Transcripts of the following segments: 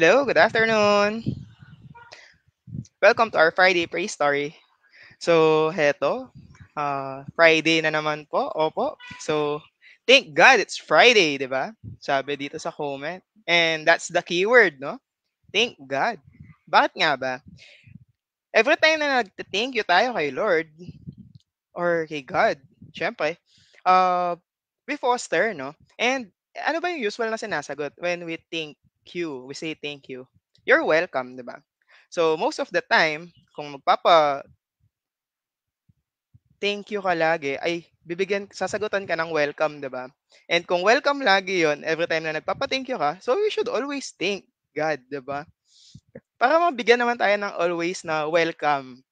Hello, good afternoon. Welcome to our Friday Praise Story. So, heto, Friday na naman po. Opo. So, thank God it's Friday, di ba? Sabi dito sa comment. And that's the keyword, no? Thank God. Bakit nga ba? Every time na nag-thank you tayo kay Lord or kay God, syempre, uh, we foster, no? And ano ba yung usual na sinasagot when we thank you, we say thank you? You're welcome, di ba? So, most of the time, kung thank you ka lagi, ay sasagutan ka ng welcome, 'di ba? And kung welcome lagi 'yon, every time na nagpapa-thank you ka, so we should always thank God, 'di ba? Para mabigyan naman tayo ng always na welcome.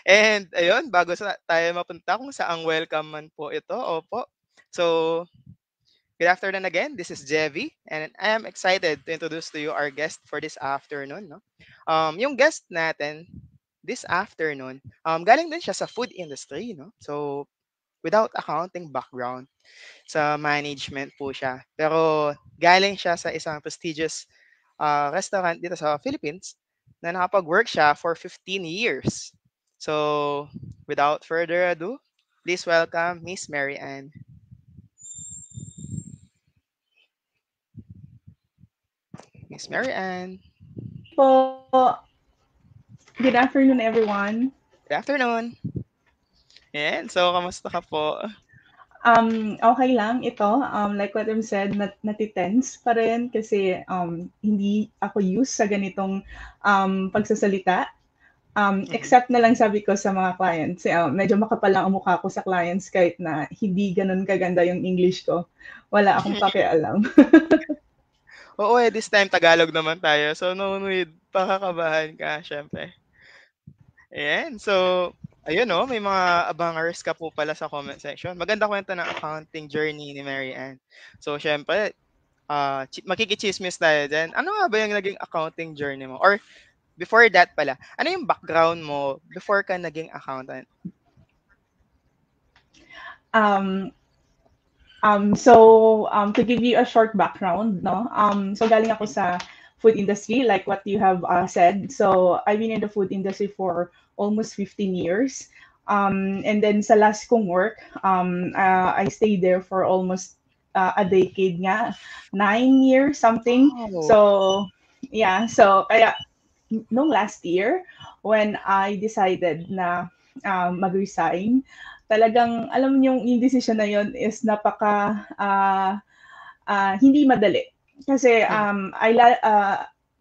And ayun, bago tayo mapunta kung saang welcome man po ito, opo. So, good afternoon again. This is Jevi, and I am excited to introduce to you our guest for this afternoon, no? Yung guest natin this afternoon, galing din siya sa food industry, no? So, without accounting background, sa management po siya. Pero galing siya sa isang prestigious restaurant dito sa Philippines na nakapag-work siya for 15 years. So, without further ado, please welcome Miss Mary Ann. Miss Mary Ann. Po. Good afternoon, everyone. Good afternoon. Ayan, so kamusta ka po? Okay lang ito. Like what I've said, natitense pa rin kasi hindi ako used sa ganitong pagsasalita. Mhm. Except na lang sabi ko sa mga clients, medyo makapal lang ang mukha ko sa clients kahit na hindi ganun kaganda yung English ko. Wala akong pakialam. Oo, this time Tagalog naman tayo. So, no need pakakabahan ka, syempre. Ayan. So, ayun no, may mga abangers ka po pala sa comment section. Maganda kwento ng accounting journey ni Mary Ann. So, syempre, makikichismis tayo dyan. Ano nga ba yung naging accounting journey mo? Or before that pala, ano yung background mo before ka naging accountant? Um, to give you a short background, no? So galing ako Mhm. sa food industry, like what you have said. So I've been in the food industry for almost 15 years. And then sa last kong work, I stayed there for almost a decade nga, 9 years something. Wow. So yeah, so kaya nung last year when I decided na mag-resign, talagang alam niyo yung decision na yon is hindi madali. Kasi Mhm.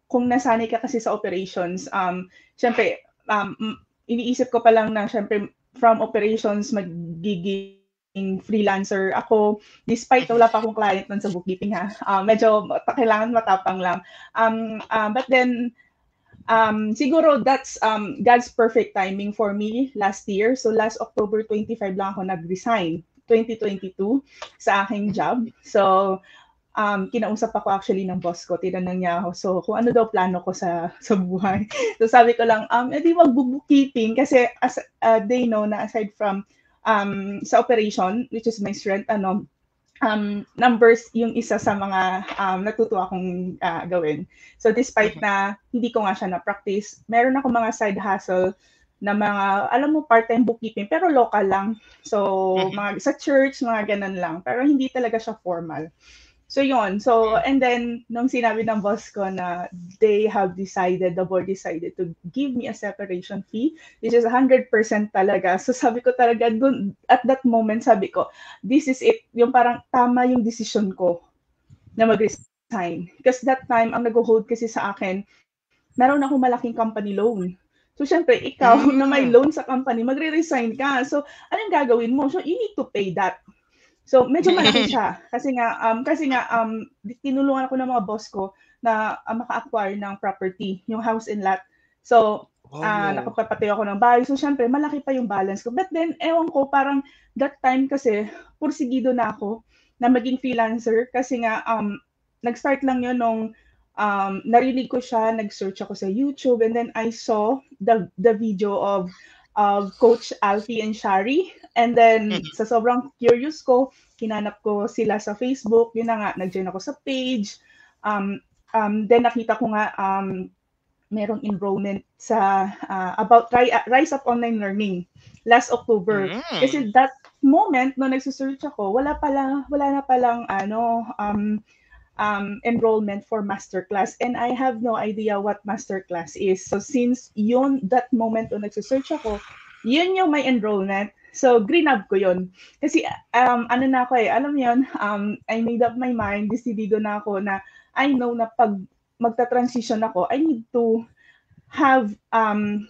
kung nasanay ka kasi sa operations, syempre iniisip ko pa lang na syempre from operations magiging freelancer ako despite Mhm. wala pa akong client nun sa bookkeeping ha. Medyo kailangan matapang lang. But then siguro that's God's perfect timing for me last year. So last October 25 lang ako nag-resign, 2022, sa aking job. So kinausap ako actually ng boss ko, tinanong niya ako, so kung ano daw plano ko sa buhay. So sabi ko lang, edi mag-bookkeeping kasi they know na aside from sa operation, which is my strength, numbers yung isa sa mga natutuwa akong gawin. So despite Mhm. na hindi ko nga siya na-practice, meron ako mga side hustle na mga, alam mo, part-time bookkeeping, pero local lang. So, Mhm. mga sa church, mga ganun lang. Pero hindi talaga siya formal. So yun. So and then nung sinabi ng boss ko na the board decided to give me a separation fee, which is 100% talaga. So sabi ko talaga dun, at that moment sabi ko, this is it. Yung parang tama yung decision ko na mag-resign. Because that time, ang nag-hold kasi sa akin, meron akong malaking company loan. So, syempre, ikaw na may Mm. loan sa company, magre-resign ka. So, anong gagawin mo? So, you need to pay that. So medyo malaki siya kasi nga tinulungan ako ng mga boss ko na maka-acquire ng property, yung house and lot. So Wow. nakapagpatayo ako ng bahay. So syempre malaki pa yung balance ko. But then ewan ko parang that time kasi pursigido na ako na maging freelancer kasi nga nag-start lang yun nung narinig ko siya, nag-search ako sa YouTube and then I saw the video of Coach Alfie and Shari. And then, Mhm. sa sobrang curious ko, hinanap ko sila sa Facebook. Yun na nga, nag-join ako sa page. Um, then nakita ko nga merong enrollment sa about Rise Up Online Learning last October. Mm. Kasi that moment no nagse-search ako, wala na palang enrollment for masterclass, and I have no idea what masterclass is. So since that moment nung nagse-search ako, yun yung may enrollment. So greenab ko yun. Kasi ano na ako alam mo yun, I made up my mind, decidido na ako na I know na pag magta-transition ako, I need to have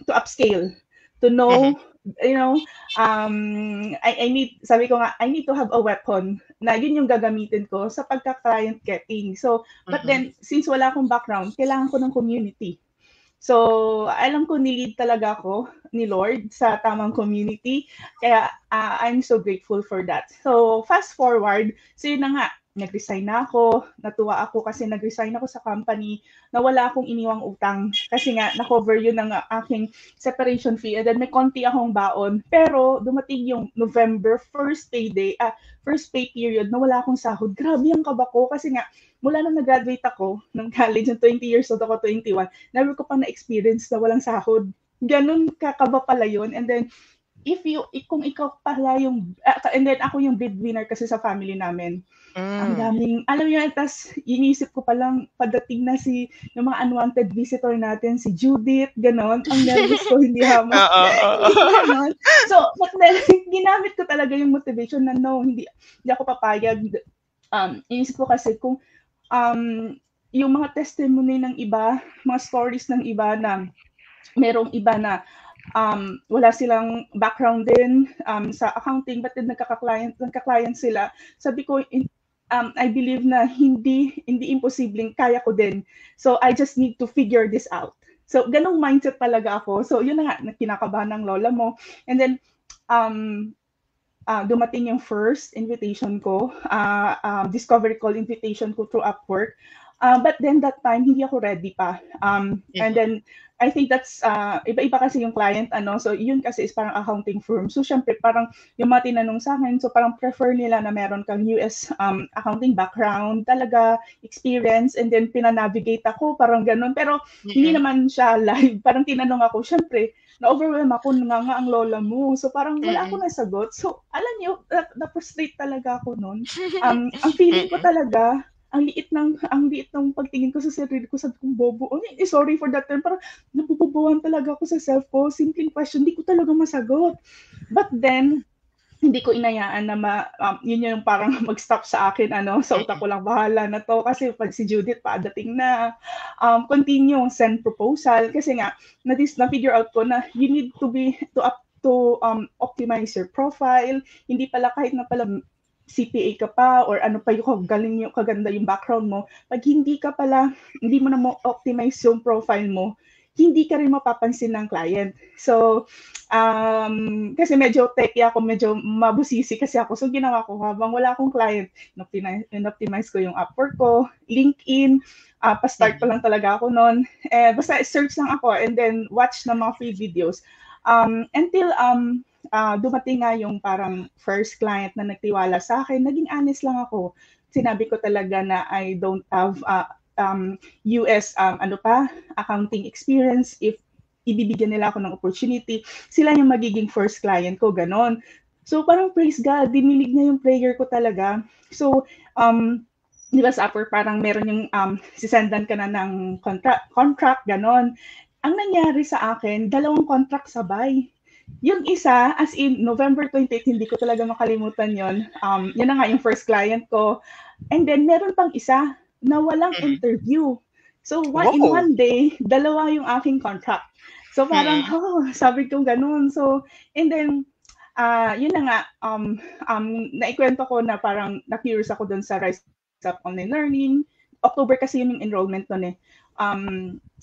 to upscale, to Mhm. know, you know, I need, sabi ko nga, I need to have a weapon na yun yung gagamitin ko sa pagka-client getting. So, but Mhm. then, since wala akong background, kailangan ko ng community. So, alam ko nilid talaga ako ni Lord sa tamang community. Kaya I'm so grateful for that. So, fast forward, so yun na nga, nag-resign na ako. Natuwa ako kasi nag-resign ako sa company na wala akong iniwang utang. Kasi nga, na-cover yun ng aking separation fee. And then may konti akong baon. Pero dumating yung November, first pay period na wala akong sahod. Grabe ang kaba ko kasi nga, mula nung nag-graduate ako ng college, ng 20 years old ako, 21, never ko pang na-experience na walang sahod. Ganun kakaba pala yun. And then, kung ikaw pala yung, and then ako yung breadwinner kasi sa family namin. Ang Hmm. daming, alam niyo, tas inisip ko palang pagdating na yung mga unwanted visitor natin, si Judith, ganon. Ang nervous ko, hindi hamo. Oo, Hindi oo. ganon. So, but then, ginamit ko talaga yung motivation na no, hindi ako papayag. Inisip ko kasi kung yung mga testimony ng iba, mga stories ng iba na merong iba na wala silang background din sa accounting but then nagka-client sila. Sabi ko, I believe na hindi imposibleng kaya ko din. So I just need to figure this out. So ganong mindset talaga ako. So yun na nga, kinakabahan ng lola mo. And then um, dumating yung first invitation ko, discovery call invitation ko through Upwork. But then that time, hindi ako ready pa. And Mhm. then, I think that's, iba-iba kasi yung client, so yun kasi is parang accounting firm. So, syempre, parang yung mga tinanong sa akin, so parang prefer nila na meron kang US accounting background, talaga, experience, and then pinanavigate ako, parang ganun. Pero, hindi Mm. naman siya live. Parang tinanong ako, syempre, na-overwhelm ako, nga ang lola mo. So parang wala Mm. akong nasagot. So alam niyo, na-frustrate talaga ako noon. Ang feeling ko Mm. talaga, ang liit ng pagtingin ko sa sarili ko, sabi kong bobo. Sorry for that term, parang nabububuhan talaga ako sa self ko. Simpleng question, hindi ko talaga masagot. But then, hindi ko inayaan na yun yung parang mag-stop sa akin, sa utak Mm. ko lang, bahala na to. Kasi pag si Judith padating na, continue, send proposal. Kasi nga, na-figure out ko na you need to optimize your profile. Hindi pala kahit na pala CPA ka pa or ano pa yung kaganda yung background mo, pag hindi mo na mo optimize yung profile mo, hindi ka rin mapapansin ng client. So, kasi medyo techy ako, medyo mabusisi kasi ako. So, ginawa ko habang wala akong client, in-optimize ko yung Upwork ko, LinkedIn, pa-start pa Mhm. lang talaga ako noon. Basta search lang ako and then watch ng mga free videos. Until dumating nga yung parang first client na nagtiwala sa akin, naging honest lang ako. Sinabi ko talaga na I don't have US accounting experience. If ibibigyan nila ako ng opportunity, sila yung magiging first client ko, ganon. So parang praise God, dinilig niya yung prayer ko talaga. So, di ba sa Upwork parang meron yung sisendan ka na ng contract, ganon. Ang nangyari sa akin, 2 contract sabay. Yung isa, as in November 28, hindi ko talaga makalimutan yon. Yun na nga yung first client ko. And then meron pang isa na walang Mhm. interview. So in Wow! one day, 2 yung aking contract. So parang, Mm. sabi ko ganun. So, and then, yun na nga, naikwento ko na parang na-curious ako dun sa Rise Up Online Learning. October kasi yun yung enrollment nun eh.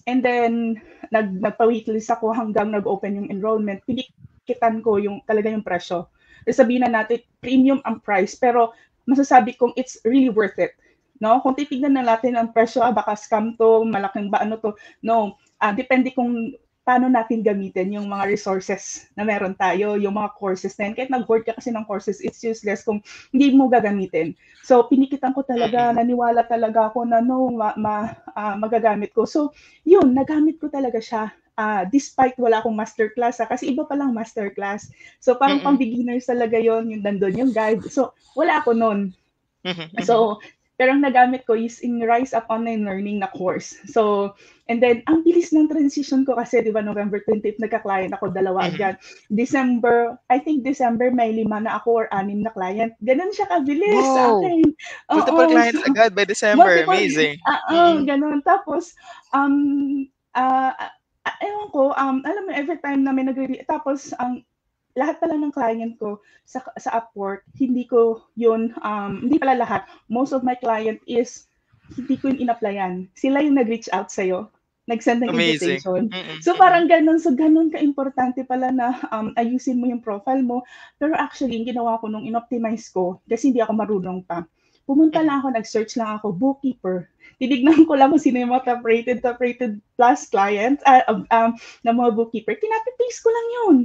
And then, nagpa-waitlist ako hanggang nag-open yung enrollment. Pinikitan ko talaga yung presyo. Sabihin na natin, premium ang price, pero masasabi kong it's really worth it. No? Kung titignan na natin ang presyo, baka scam to, malaking ba ano to. No, depende kung paano natin gamitin yung mga resources na meron tayo, yung mga courses na yun. Kahit nag-board ka kasi ng courses, it's useless kung hindi mo gagamitin. So, pinikitan ko talaga, Mm. naniwala talaga ako na no, magagamit ko. So, yun, nagamit ko talaga siya. Despite wala akong masterclass, kasi iba palang masterclass. So, parang pang Mm. beginners talaga yon, yung nandun yung guide. So, wala ako nun. Mhm, mhm. So, pero ang nagamit ko is in Rise Up Online Learning na course. So, and then, ang bilis ng transition ko kasi, di ba, November 20th, nagka-client ako, dalawa Mhm. agad. December, I think December, may 5 na ako or 6 na client. Ganun siya kabilis sa Wow! akin. Multiple Oo, so, clients agad by December, multiple, amazing. Mm. ganun. Tapos, uh, ewan ko, alam mo, every time na may tapos, lahat pala ng client ko sa Upwork, hindi ko yun, hindi pala lahat. Most of my client is, hindi ko yun in-applyan. Sila yung nag-reach out sa'yo, nag-send ng Amazing. invitation. Mm, So mm. parang ganun, so ganun ka-importante pala na ayusin mo yung profile mo. Pero actually, yung ginawa ko nung in-optimize ko, kasi hindi ako marunong pa, pumunta Mhm. lang ako, nag-search lang ako, bookkeeper. Tinignan ko lang kung sino yung mga top rated plus clients, na mga bookkeeper. Copy-paste ko lang yun.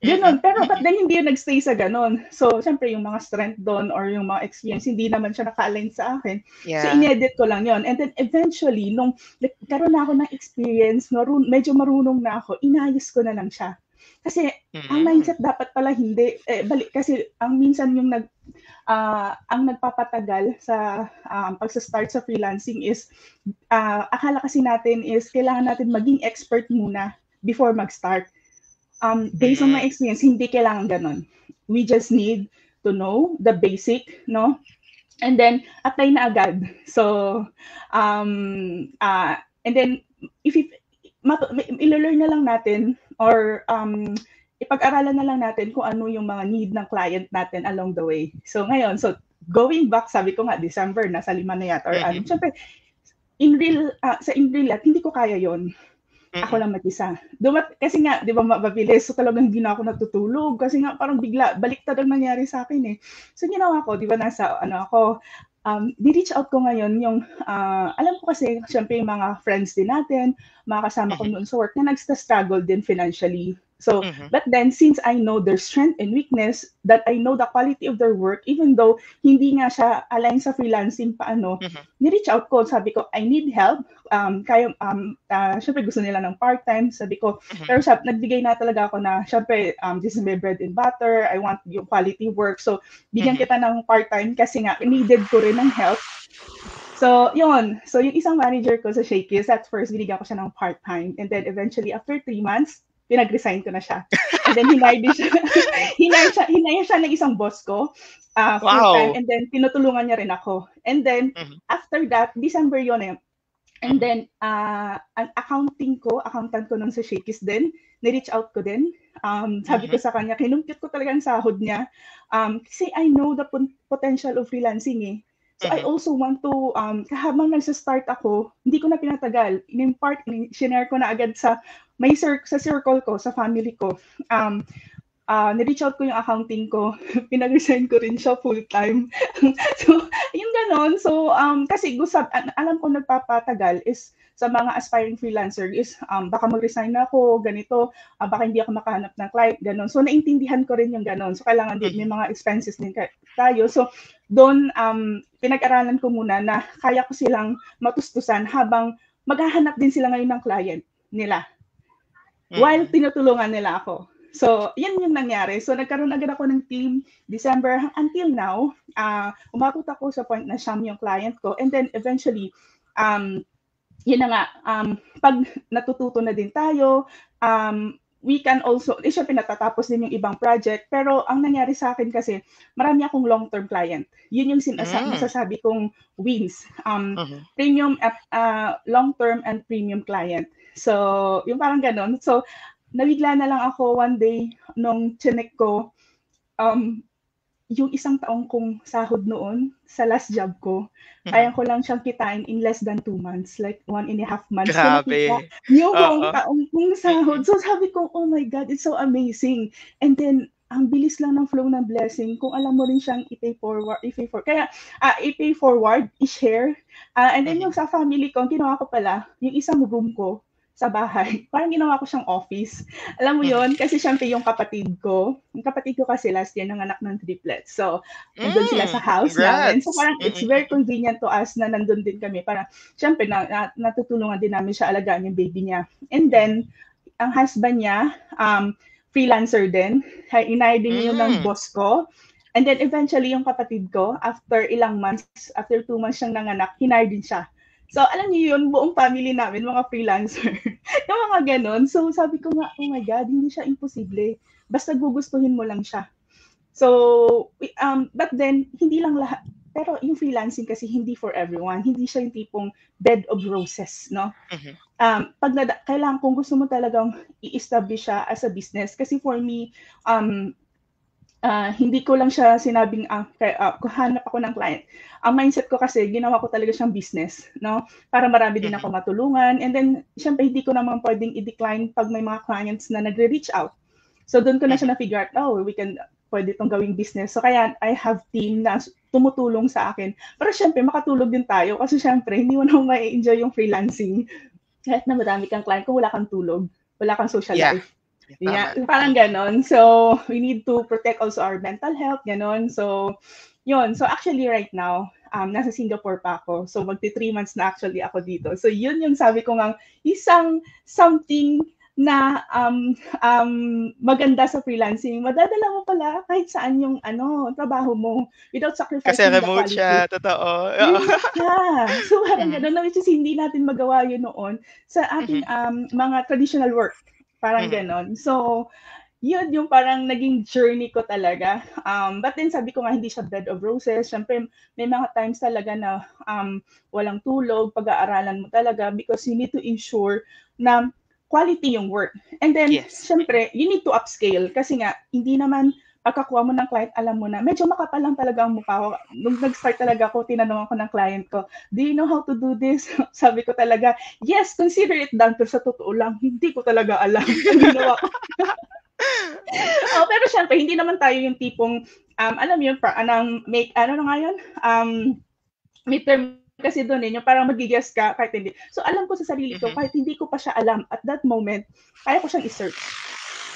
Mm, Gano'n, pero but mm. then hindi yun nag-stay sa gano'n. So, siyempre yung mga strength do'n or yung mga experience, hindi naman siya naka-align sa akin. So, Yeah. inedit ko lang yon. And then eventually, nung nagkaroon na ako ng experience, medyo marunong na ako, inayos ko na lang siya. Kasi, ang Mm. mindset dapat pala hindi, balik kasi, ang minsan yung ang nagpapatagal sa pagsa-start sa freelancing is, akala kasi natin is kailangan natin maging expert muna before mag-start. Based on my Mm. experience, hindi kailangan ganun. We just need to know the basic, no? And then, apply na agad. So, and then, if ilo-learn na lang natin or ipag-aralan na lang natin kung ano yung mga need ng client natin along the way. So, ngayon, so, going back, sabi ko nga, December, nasa 5 na yata or ano. Mhm. Siyempre, in real life, hindi ko kaya yon. Ako Mm. lang mag-isa. Kasi nga, di ba, mabilis. So talagang hindi na ako natutulog. Kasi nga, parang bigla, baliktad ang nangyari sa akin eh. So ginawa ko, di ba, nasa, ako, di-reach out ko ngayon yung, alam ko kasi, syempre yung mga friends din natin, mga kasama ko Mhm. noon sa work na nagsta-struggle din financially. So, Mhm. but then, since I know their strength and weakness, that I know the quality of their work, even though hindi nga siya align sa freelancing paano, Mhm. ni-reach out ko, sabi ko, I need help. Syempre gusto nila ng part-time, sabi ko, Mhm. pero nagbigay na talaga ako na, syempre, this is my bread and butter, I want yung quality work, so bigyan Mhm. kita ng part-time kasi nga, needed ko rin ng help. So, yun. So, yung isang manager ko sa Shakey's, at first, binigyan ko siya ng part-time. And then, eventually, after 3 months, pinag-resign ko na siya. And then, hinire siya, hinire siya ng isang boss ko, full-time. Wow! And then, tinutulungan niya rin ako. And then, Mhm. after that, December yun eh. And Mhm. then, ang accountant ko nun sa Shakey's din, ni-reach out ko din. Sabi ko Mhm. sa kanya, kinumpit ko talaga ang sahod niya. Kasi I know the potential of freelancing eh. So I Mhm. also want to, habang nagsa-start ako, hindi ko na pinatagal. Shinare ko na agad sa circle ko, sa family ko. Ni-reach out ko yung accounting ko. Pinag-resign ko rin siya full-time. So, yung ganon. So, kasi alam ko nagpapatagal is sa mga aspiring freelancer is baka mag-resign na ako, ganito, baka hindi ako makahanap ng client, ganon. So, naintindihan ko rin yung ganon. So, kailangan din, may Mhm. mga expenses din tayo. So, doon, pinag-aralan ko muna na kaya ko silang matustusan habang maghahanap din sila ngayon ng client nila while Mm. tinutulungan nila ako. So, yan yung nangyari. So, nagkaroon agad ako ng team December until now. Umabot ako sa point na siyam yung client ko. And then, eventually, yun na nga, pag natututo na din tayo, we can also, syempre natatapos din yung ibang project, pero ang nangyari sa akin kasi, marami akong long-term client. Yun yung Hmm. masasabi kong wins. Mhm. Premium at long-term and premium client. So, yung parang ganun. So, nabigla na lang ako one day nung chinek ko, um, yung isang taong kong sahod noon sa last job ko, kaya Mhm. ko lang siyang kitain in less than 2 months, like 1.5 months ko nakita Grabe. yung buong Oo. taong kong sahod. Mm. So sabi ko, oh my God, it's so amazing. And then, ang bilis lang ng flow ng blessing kung alam mo rin siyang i-pay forward, i-share. And then Mhm. yung sa family ko, ang ginawa ko pala, yung isang room ko, sa bahay. Parang ginawa ko siyang office. Alam mo Mhm. yon kasi siyempre yung kapatid ko kasi last year nanganak ng triplets. So, nandun sila sa house namin. So, Congrats. parang it's very convenient to us na nandun din kami. Parang, siyempre, natutulungan din namin siya alagaan yung baby niya. And Mhm. then, ang husband niya, freelancer din. Inire din yun ng Hmm. boss ko. And then eventually yung kapatid ko, after ilang months, after 2 months siyang nanganak, hinire din siya. So alam niyo yun, buong family namin, mga freelancer. Yung mga ganun. So sabi ko nga, oh my God, hindi siya imposible. Basta gugustuhin mo lang siya. So, but then, hindi lang lahat, pero yung freelancing kasi hindi for everyone. Hindi siya yung tipong bed of roses, no? Mhm. Kailangan kung gusto mo talagang i-establish siya as a business. Kasi for me, hindi ko lang siya sinabing hanap ako ng client. Ang mindset ko kasi, ginawa ko talaga siyang business, no? Para marami din Mhm. ako matulungan. And then, syempre, hindi ko naman pwedeng i-decline pag may mga clients na nagre-reach out. So, doon ko na Mhm. siya na-figure out, pwede itong gawing business. So, kaya I have team na tumutulong sa akin. Pero syempre, makatulog din tayo. Kasi syempre, hindi mo naman ma-enjoy yung freelancing. Kahit na madami kang client, kung wala kang tulog, wala kang social Yeah. life. Yeah, Yeah, tama. parang Mm. ganon. So, we need to protect also our mental health, ganon. So, yun. So, actually right now, nasa Singapore pa ako. So, magti 3 months na actually ako dito. So, yun yung sabi ko nga, isang something na maganda sa freelancing. Madadala mo pala kahit saan yung trabaho mo without Kasi sacrificing the remote siya, quality. totoo. Oo. Remote siya. So, parang Mhm. gano'n na which is hindi natin magawa yun noon sa ating Mhm. mga traditional work. Parang Mhm. gano'n. So, yun yung parang naging journey ko talaga. But then sabi ko nga, hindi siya bed of roses. Siyempre, may mga times talaga na walang tulog, pag-aaralan mo talaga because you need to ensure na quality yung work. And then, Yes. siyempre, you need to upscale kasi nga, hindi naman pagkakuha mo ng client, alam mo na, medyo makapal lang talaga ang mukha ko. Nung nag-start talaga ako, tinanong ako ng client ko, do you know how to do this? Sabi ko talaga, yes, consider it done. Pero sa totoo lang, hindi ko talaga alam. Ang ginawa ko, pero syempre, hindi naman tayo yung tipong, alam mo yun, ano na nga yun? May term kasi doon yung parang mag-guess ka kahit hindi. So, alam ko sa sarili ko, kahit Mhm. hindi ko pa siya alam at that moment, kaya ko siyang i-search.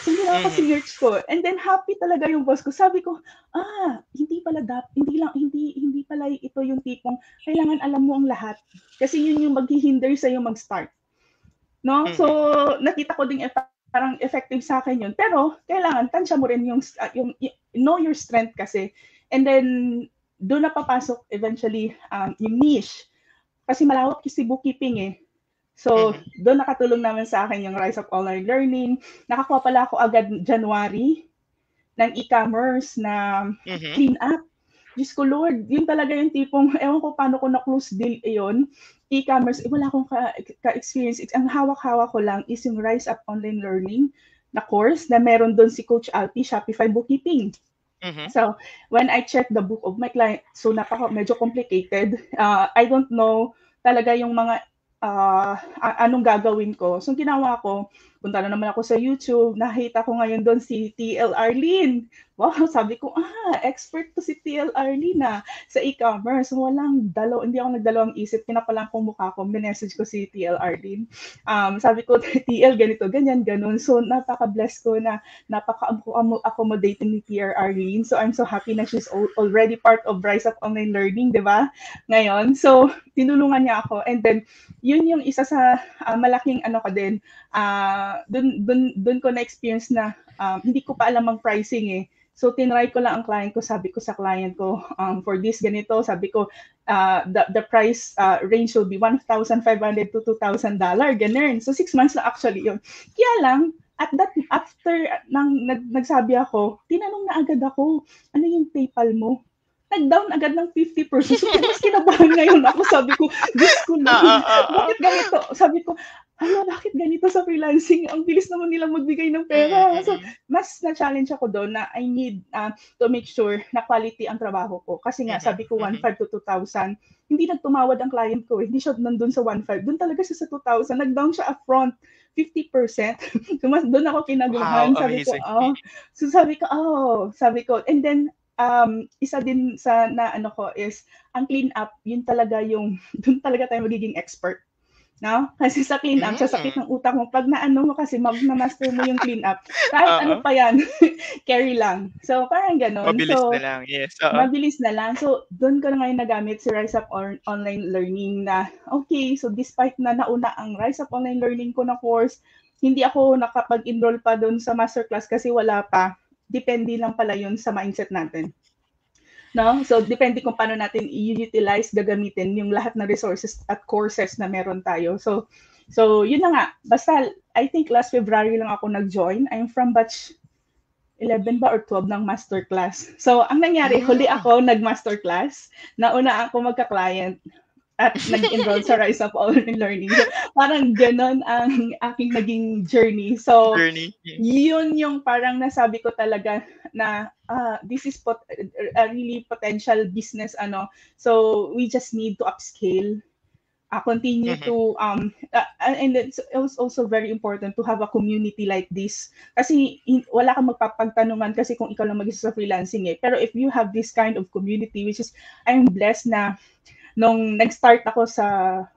So, ginawa ko Mhm. sinerch ko. And then, happy talaga yung boss ko. Sabi ko, hindi pala hindi pala ito yung tipong kailangan alam mo ang lahat. Kasi yun yung maghihinder sa'yo mag-start. No? So, Mhm. nakita ko ding parang effective sa akin yun. Pero, kailangan, tansya mo rin yung know your strength kasi. And then, doon na papasok eventually yung niche. Kasi malawak kasi bookkeeping eh. So, Mhm. doon nakatulong naman sa akin yung Rise of Online Learning. Nakakuha pala ako agad January ng e-commerce na Mhm. clean up. Diyos ko Lord, yun talaga yung tipong, ewan ko paano ko na-close deal yun. E-commerce, wala akong ka-experience. Ang hawak-hawak ko lang is yung Rise Up Online Learning na course na meron doon si Coach Alpi, Shopify Bookkeeping. Mhm. So, when I checked the book of my client, so medyo complicated. I don't know talaga yung mga anong gagawin ko. So, ginawa ko, punta na naman ako sa YouTube, nakita ko ngayon doon si TL Arlene. Wow, sabi ko, expert to si TL Arlene sa e-commerce. Hindi ako nagdalawang isip, pinapalang kong mukha ko, minessage ko si TL Arlene. Sabi ko, TL, ganito, ganyan, ganun. So, napaka-bless ko na napaka-accommodating ni PR Arlene. So, I'm so happy na she's already part of Rise Up Online Learning, di ba? Ngayon. So, tinulungan niya ako. And then, yun yung isa sa malaking ano ko din. Dun ko na-experience na hindi ko pa alam ang pricing eh. So, tinry ko lang ang client ko. Sabi ko sa client ko, for this ganito, sabi ko, the price range will be $1,500 to $2,000. Ganun. So, 6 months na actually yun. Kaya lang, after nagsabi ako, tinanong na agad ako, ano yung PayPal mo? Nag-down agad ng 50%. So, mas kinabahan ngayon ako. Sabi ko, Diyos ko Oo, Lord, oo. bakit ganito? Sabi ko, bakit ganito sa freelancing? Ang bilis naman nilang magbigay ng Mm, pera. So, mm. mas na-challenge ako doon na I need to make sure na quality ang trabaho ko. Kasi nga, Mhm. sabi ko, Mhm. 1,500 to 2,000. Hindi nagtumawad ang client ko. Hindi siya nandun sa 1,500. Doon talaga siya sa 2,000. Nag-down siya upfront. 50%. So, doon ako Wow, kinagabahan. Sabi ko, amazing. Mm. So, sabi ko. And then, isa din sa na ano ko is, ang clean up, yun talaga yung, doon talaga tayo magiging expert. no? Kasi sa clean up, sa sakit Hmm, ng utak mo, pag naano mo kasi, na-master mo yung clean up, kahit ano oo. pa yan, carry lang. So, parang gano'n. Mabilis na So, lang, yes, oo. mabilis na lang. So, doon ko na ngayon nagamit si Rise Up Online Learning na, okay, so despite na nauna ang Rise Up Online Learning ko na course, hindi ako nakapag-enroll pa doon sa masterclass kasi wala pa. Depende lang pala yun sa mindset natin. No? So, depende kung paano natin i-utilize, gagamitin yung lahat ng resources at courses na meron tayo. So yun na nga. Basta, I think last February lang ako nag-join. I'm from batch 11 ba or 12 ng masterclass. So, ang nangyari, huli Hmm. ako nag-masterclass. Nauna ako magka-client at nag-enroll sa Rise Up Online Learning. So, parang ganon ang aking naging journey. So, Journey, yun yung parang nasabi ko talaga na this is a really potential business ano. So, we just need to upscale, continue mhm, to and it was also very important to have a community like this kasi wala kang magpapagtanungan kasi kung ikaw lang mag-isa sa freelancing pero if you have this kind of community, which is I'm blessed na nung nag-start ako sa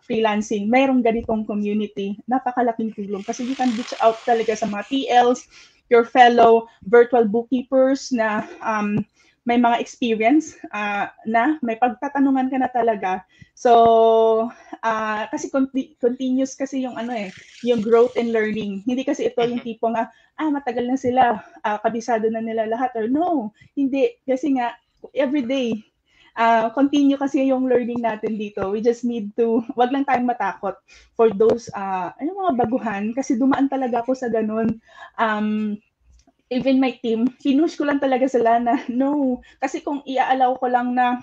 freelancing, mayroong ganitong community, napakalaking tulong kasi you can reach out talaga sa mga TLs, your fellow virtual bookkeepers na may mga experience na may pagtatanungan ka na talaga. So, kasi continuous kasi yung yung growth and learning. Hindi kasi ito yung mhm. tipo nga, matagal na sila, kabisado na nila lahat or no, hindi. Kasi nga, everyday, continue kasi yung learning natin dito. We just need to, wag lang tayong matakot for those, mga baguhan, kasi dumaan talaga ako sa ganun. Um, Even my team, pinush ko lang talaga sila na, no, kasi kung iaalaw ko lang na,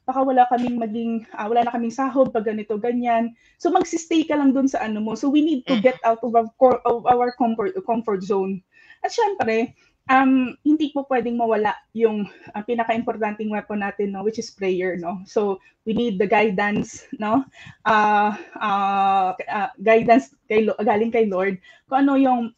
baka wala na kaming sahod pag ganito, ganyan. So, magsistay ka lang dun sa ano mo. So, we need to get Mhm, out of our comfort zone. At syempre, hindi po pwedeng mawala yung pinaka-importanting weapon natin, no, which is prayer, no. So, we need the guidance, no, guidance galing kay Lord, kung ano yung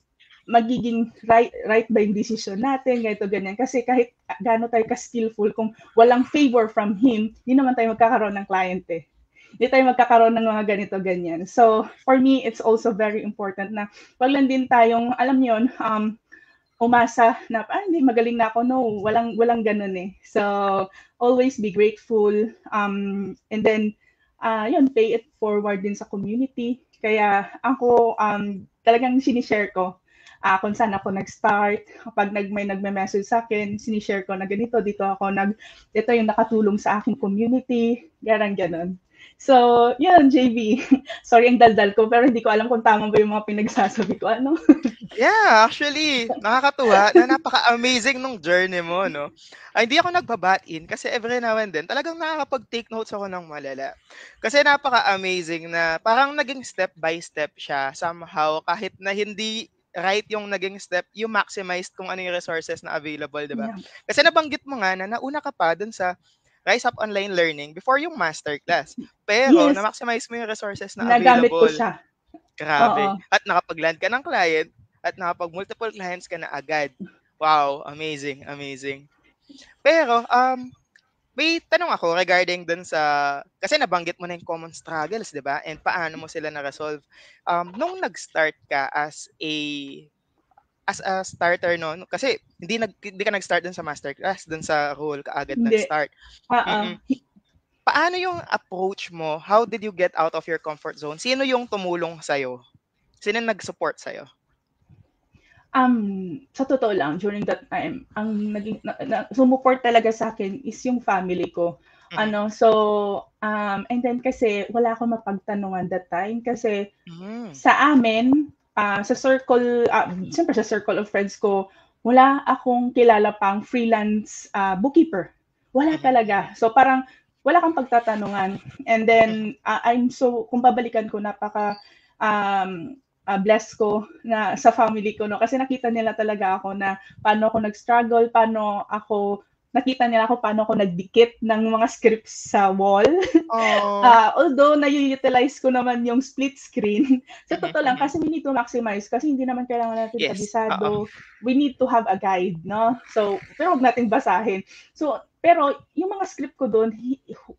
magiging right ba yung decision natin, ganito, ganyan. Kasi kahit gaano tayo ka-skillful, kung walang favor from Him, hindi naman tayo magkakaroon ng client eh. Hindi tayo magkakaroon ng mga ganito, ganyan. So, for me, it's also very important na wag lang din tayong, alam yun, umasa na, hindi, magaling na ako. No, walang ganun eh. So, always be grateful. And then, yun, pay it forward din sa community. Kaya ako, talagang sinishare ko kung saan ako nag-start. Kapag may nagme-message sa akin, sinishare ko na ganito, ito yung nakatulong sa aking community, ganon. So, yun, JB. Sorry ang daldal ko, pero hindi ko alam kung tama ba yung mga pinagsasabi ko. Ano? Yeah, actually, nakakatuwa na napaka-amazing nung journey mo 'no. Hindi ako nagba-bat-in kasi every now and then talagang nakakapag-take notes ako ng malala. Kasi napaka-amazing na parang naging step by step siya somehow kahit na hindi right yung naging step, you maximized kung ano yung resources na available, 'di ba? Yeah. Kasi nabanggit mo nga na nauna ka pa dun sa Rise Up Online Learning before yung masterclass, pero Yes, na-maximize mo yung resources na nagamit ko available. siya. Oo. Grabe, at nakapag-land ka ng client at nakapag-multiple clients ka na agad. Wow, amazing, amazing. Pero, may tanong ako regarding dun sa kasi nabanggit mo na yung common struggles, 'di ba? And paano mo sila na-resolve. Nung nag-start ka as a starter 'no, kasi hindi ka nag-start dun sa masterclass, dun sa role ka agad Hindi. nag-start. Oo. Mm. Paano yung approach mo? How did you get out of your comfort zone? Sino yung tumulong sa'yo? Sino nag-support sa'yo? Sa totoo lang, during that time, ang sumuport talaga sa akin is yung family ko. Mhm. So, and then kasi wala akong mapagtanungan that time kasi Hmm. sa amin, sa circle, siyempre sa circle of friends ko, wala akong kilala pang freelance bookkeeper. Wala Mhm, talaga. So parang wala kang pagtatanungan. And mhm, then, kung babalikan ko, blessed ko na sa family ko, no? Kasi nakita nila talaga ako na paano ako nag-struggle, nakita nila ako paano ako nagdikit ng mga scripts sa wall. oh, Although na-utilize ko naman yung split screen, sa mhm, totoo lang, mhm. kasi we need to maximize kasi hindi naman kailangan natin Yes, oo. kabisado. We need to have a guide, no? So, pero wag nating basahin. So, pero yung mga script ko doon,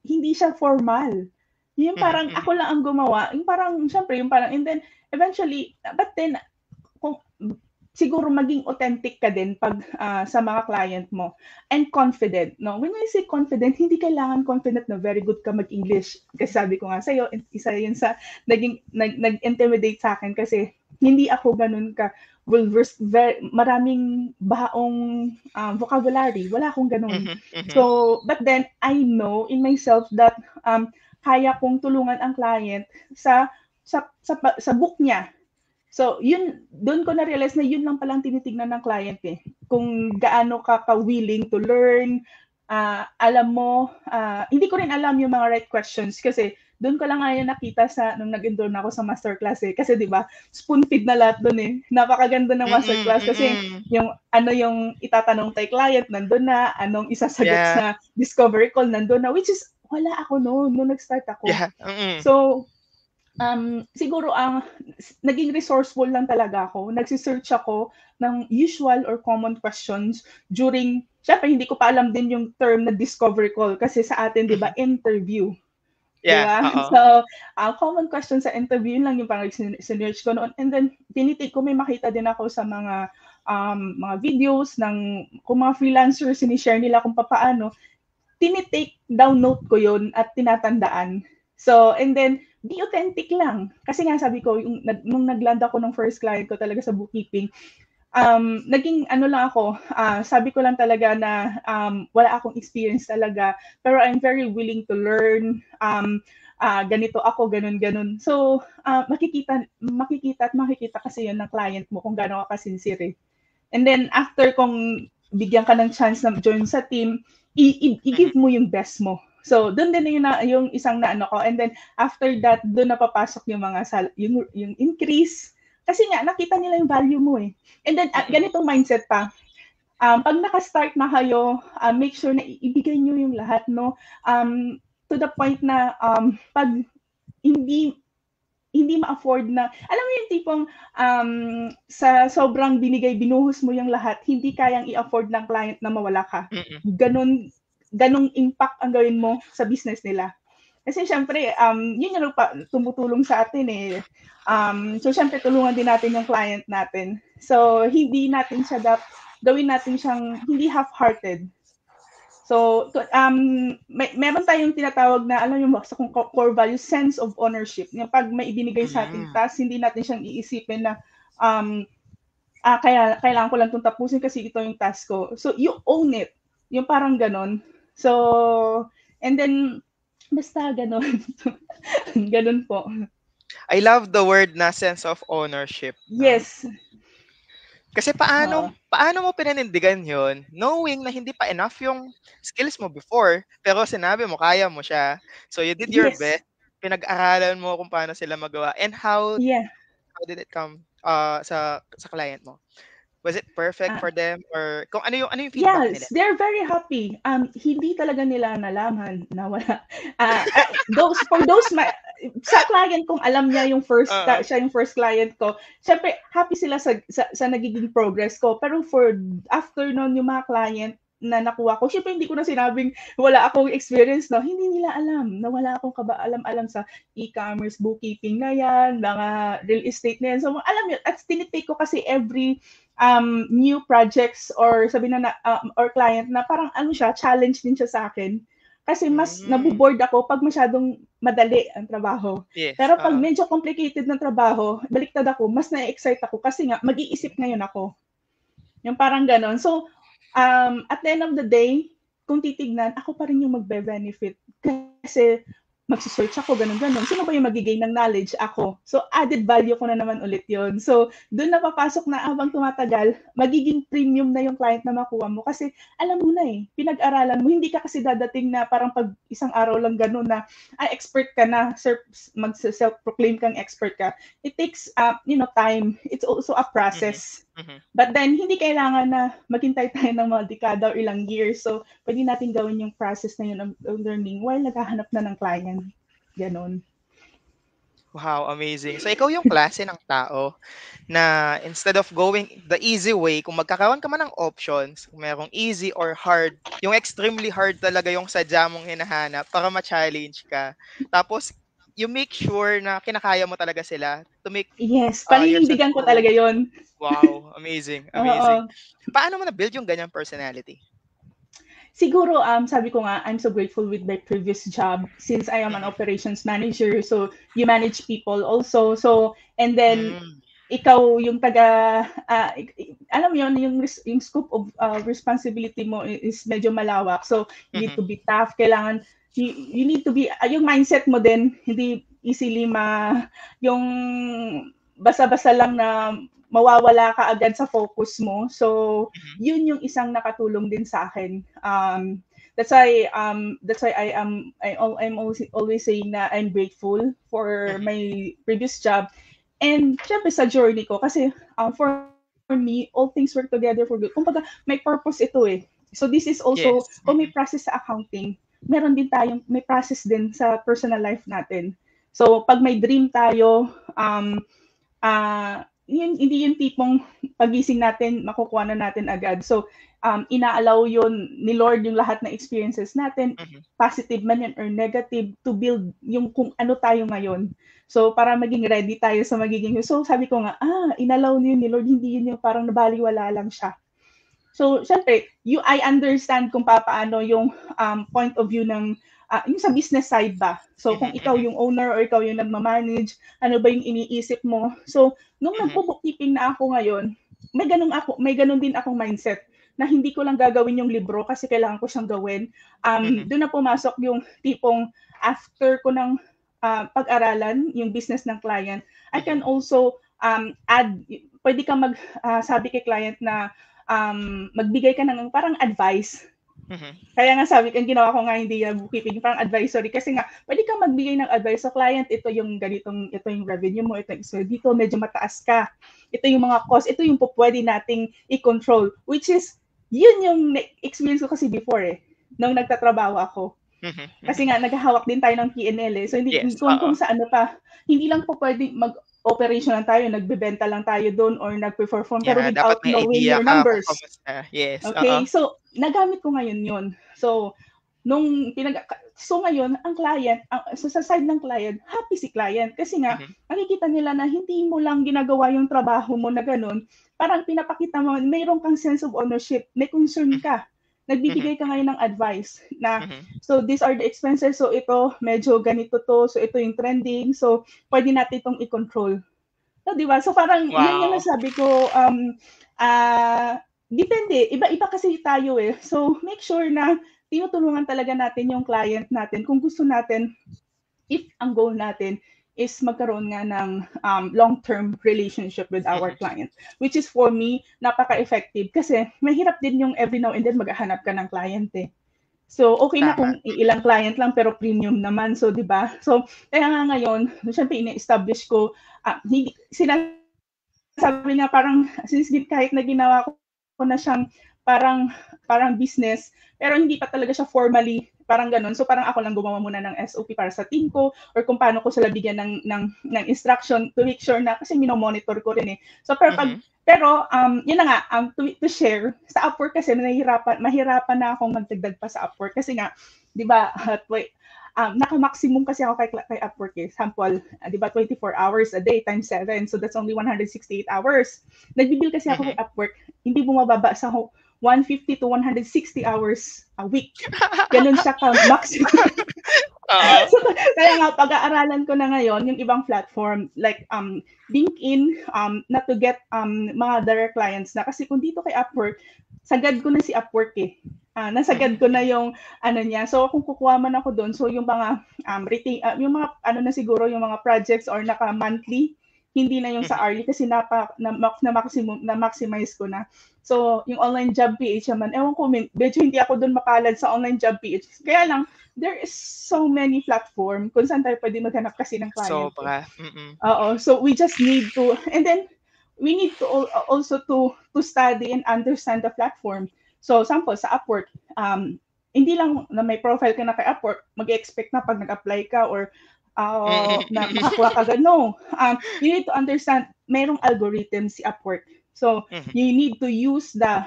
hindi siya formal. Yung Mhm, parang mhm, ako lang ang gumawa, yung parang siyempre yung parang and then eventually but then kung siguro maging authentic ka din 'pag, sa mga client mo and confident 'no. When I say confident, hindi kailangan confident na very good ka mag-English. Kasi sabi ko nga sa'yo, isa yun sa nag-intimidate sa'kin kasi hindi ako gano'n ka well versed maraming baong, vocabulary, wala akong gano'n. mhm, mhm. So, but then I know in myself that, kaya kong tulungan ang client sa sa book niya. So, yun, doon ko na-realize na yun lang palang tinitignan ng client eh. Kung gaano ka willing to learn, alam mo, hindi ko rin alam yung mga right questions kasi doon ko lang ngayon nakita sa nung nag-enroll na ako sa masterclass eh. Kasi 'di ba, spoon feed na lahat doon eh. Napakaganda ng Mm, masterclass kasi mm. yung ano yung itatanong kay client nandun na, anong isasagot Yeah, sa discovery call nandun na which is wala ako noon nung nag-start ako. yeah, mm. So, siguro ang naging resourceful lang talaga ako. Nagse-search ako ng usual or common questions during siyempre hindi ko pa alam din yung term na discovery call kasi sa atin 'di ba Mhm. interview, 'di Yeah, ba? oo. So, ang common question sa interview yun lang yung parang sinearch ko noon and then tinitake ko may makita din ako sa mga videos ng kung mga freelancers sinishare nila kung papaano tinitake down note ko yun at tinatandaan. So, and then, be authentic lang. Kasi nga sabi ko, nung nag-land ako ng first client ko talaga sa bookkeeping, naging ano lang ako, sabi ko lang talaga na wala akong experience talaga, pero I'm very willing to learn, ganito ako, ganun-ganun. So, makikita at makikita kasi yun ng client mo kung gaano ka kasincere. And then, after kung bigyan ka ng chance na join sa team, Mhm, i-give mo yung best mo. So, doon din yung isang na ano ko. And then, after that, doon napapasok yung mga, yung increase. Kasi nga, nakita nila yung value mo eh. And then, mm. ganitong mindset pa, pag naka-start na kayo, make sure na ibigay nyo yung lahat, no? To the point na pag hindi hindi ma-afford na, alam mo yung tipong sa sobrang binigay, binuhos mo yung lahat, hindi kayang i-afford ng client na mawala ka. Mm, Ganong impact ang gawin mo sa business nila. Kasi syempre, yun yung tumutulong sa atin eh. So syempre, tulungan din natin yung client natin. So, hindi natin siya gawin natin siyang hindi half-hearted. So, meron tayong tinatawag na, alam mo, sa core value, sense of ownership. Yung pag may ibinigay sa ating mm. task, hindi natin siyang iisipin na, um, kailangan ko lang itong tapusin kasi ito yung task ko. So, you own it. Yung parang ganon. So, and then, basta ganon. Ganon po. I love the word na sense of ownership, 'no? Yes. Kasi paano Oo. paano mo pinanindigan 'yun, knowing na hindi pa enough yung skills mo before, pero sinabi mo kaya mo siya. So you did your Yes. best, pinag-aralan mo kung paano sila magawa and Yeah. how did it come, sa client mo? Was it perfect Ah, for them or kung ano yung feedback nila? Yes, they're very happy. Hindi talaga nila nalaman na wala. For those sa client kong alam niya yung Oo, siya yung first client ko. Syempre happy sila sa nagiging progress ko. Pero for after noon yung mga client na nakuha ko, syempre hindi ko na sinabing wala akong experience, no? Hindi nila alam na wala akong alam sa e-commerce, bookkeeping na yan, mga real estate na yan. So, alam niyo, at tinitake ko kasi every new projects or sabi na or client na parang ano siya, challenge din siya sa akin. Kasi mas hmm, naboboard ako pag masyadong madali ang trabaho. yes, Pero pag oo. medyo complicated ng trabaho, baliktad ako, mas na-excite ako kasi nga mag-iisip ngayon ako. Yung parang ganon. So, at the end of the day, kung titignan, ako pa rin yung magbe-benefit. Kasi magsisearch ako, ganun-ganun. Sino ba yung magigain ng knowledge? Ako. So, added value ko na naman ulit yon. So, doon napapasok na habang tumatagal, magiging premium na yung client na makuha mo. Kasi alam mo na eh, pinag-aralan mo. Hindi ka kasi dadating na parang pag isang araw lang ganun na, expert ka na, mag-self-proclaim kang expert ka. It takes, time. It's also a Mhm, process. mhm. But then, hindi kailangan na maghintay tayo ng mga dekada or ilang years. So, pwede natin gawin yung process na yun of learning while naghahanap na ng client. Ganon. Wow, amazing. So ikaw yung klase ng tao na instead of going the easy way, kung magkakaroon ka man ng options, kung merong easy or hard, yung extremely hard talaga yung sadya mong hinahanap para ma-challenge ka. Tapos you make sure na kinakaya mo talaga sila to make Yes, yourself paninindigan ko grow. talaga yon. Wow, amazing, amazing. Oo. Paano mo na-build yung ganyang personality? Siguro, sabi ko nga, I'm so grateful with my previous job since I am an Mhm. operations manager. So, you manage people also. So, and then, Hmm, ikaw yung taga, alam mo yun, yung scope of responsibility mo is medyo malawak. So, you need mhm. to be tough. Kailangan, you need to be, yung mindset mo din, hindi easily yung basa-basa lang na mawawala ka agad sa focus mo. So, Mhm, yun yung isang nakatulong din sa akin. That's why I'm always saying na I'm grateful for mhm. my previous job. And syempre sa journey ko kasi for me all things work together for good. Kumbaga may purpose ito eh. So this is also Yes, kung may process sa accounting, meron din tayong may process din sa personal life natin. So pag may dream tayo, hindi yung tipong pagising natin, makukuha na natin agad. So, inaalaw yun ni Lord yung lahat na experiences natin, mhm. positive man yan or negative, to build yung kung ano tayo ngayon. So, para maging ready tayo sa magiging. So, sabi ko nga, inalaw yun ni Lord, hindi yun yung parang nabaliwala lang siya. So, syempre, I understand kung paano yung point of view ng yung sa business side ba. So, Mhm, kung ikaw mhm, yung owner or ikaw yung nagmamanage, ano ba yung iniisip mo? So, nung mhm, nagbo-bookkeeping na ako ngayon, may ganun din akong mindset na hindi ko lang gagawin yung libro kasi kailangan ko siyang gawin. mhm, Doon na pumasok yung tipong after ko ng pag-aralan, yung business ng client, I mhm, can also add, pwede kang sabi kay client na magbigay ka ng parang advice. mhm. Kaya nga sabi ko, ang ginawa ko nga hindi yung bookkeeping, parang advisory. Kasi nga, pwede kang magbigay ng advice sa client, ito yung ganitong, ito yung revenue mo, ito yung so dito, medyo mataas ka. Ito yung mga cost, ito yung pwede nating i-control. Which is, yun yung experience ko kasi before eh, nung nagtatrabaho ako. Mhm, Kasi mhm. nga, naghahawak din tayo ng P&L eh. So, hindi, Yes, kung oo. sa ano pa, hindi lang po pwedeng mag-operation lang tayo, nagbebenta lang tayo doon or nag-perform, pero Yeah, dapat without may knowing idea your ka kung numbers. kamusta. Yes, oo. Okay, so nagamit ko ngayon yun. So, so ngayon, ang client, so sa side ng client, happy si client. Kasi nga, Mhm, nakikita nila na hindi mo lang ginagawa yung trabaho mo na ganun. Parang pinapakita mo, mayroon kang sense of ownership, may concern mhm, ka. mhm, Nagbibigay ka ngayon ng advice na, mhm. so these are the expenses, so ito, medyo ganito to, so ito yung trending, so pwede natin itong i-control. So, di ba? So, parang yan yung Wow. nasabi ko, depende. Iba-iba kasi tayo eh. So, make sure na tinutulungan talaga natin yung client natin kung gusto natin, if ang goal natin is magkaroon nga ng long-term relationship with our Mhm. client. Which is for me, napaka-effective kasi mahirap din yung every now and then maghahanap ka ng client eh. So, okay na Tama, kung ilang client lang pero premium naman. So, 'di ba? So, kaya nga ngayon, syempre ina-establish ko hindi sinasabi nga parang since kahit na ginawa ko na siyang parang business, pero hindi pa talaga siya formally parang ganun. So parang ako lang gumawa muna ng SOP para sa team ko or kung paano ko sila bigyan ng instruction to make sure na kasi minomonitor ko rin eh. So mhm. pero yun na nga to share sa Upwork kasi mahirapan na akong magdagdag pa sa Upwork kasi nga 'di ba naka-maximum kasi ako kay Upwork eh. Sample, di ba 24 hours a day times 7. So that's only 168 hours. Nagbibil kasi ako kay Mhm. Upwork. Hindi bumababa sa 150 to 160 hours a week. Ganun siya ka-maximum. Oo. So, kaya nga, pag-aaralan ko na ngayon yung ibang platform like LinkedIn not to get mga direct clients na. Kasi kung dito kay Upwork, sagad ko na si Upwork eh. Nasagad Mhm, ko na yung ano niya. So kung kukuha man ako doon, so yung mga yung mga ano na siguro yung mga projects or naka monthly, hindi na yung sa mhm. hourly kasi na maximize ko na. So yung online job PH naman, ewan ko, medyo hindi ako doon mapalad sa online job PH. Kaya lang, there is so many platform kung saan tayo pwede maghanap kasi ng client eh. Sobra, mm. Oo, so we just need to, and then we need to also to study and understand the platform. So, sample sa Upwork, hindi lang na may profile ka na kay Upwork, mag-expect na pag nag-apply ka or Mm, na mm. makakuha ka agad. No, you need to understand, mayroong algorithm si Upwork. So, Mhm, you need to use the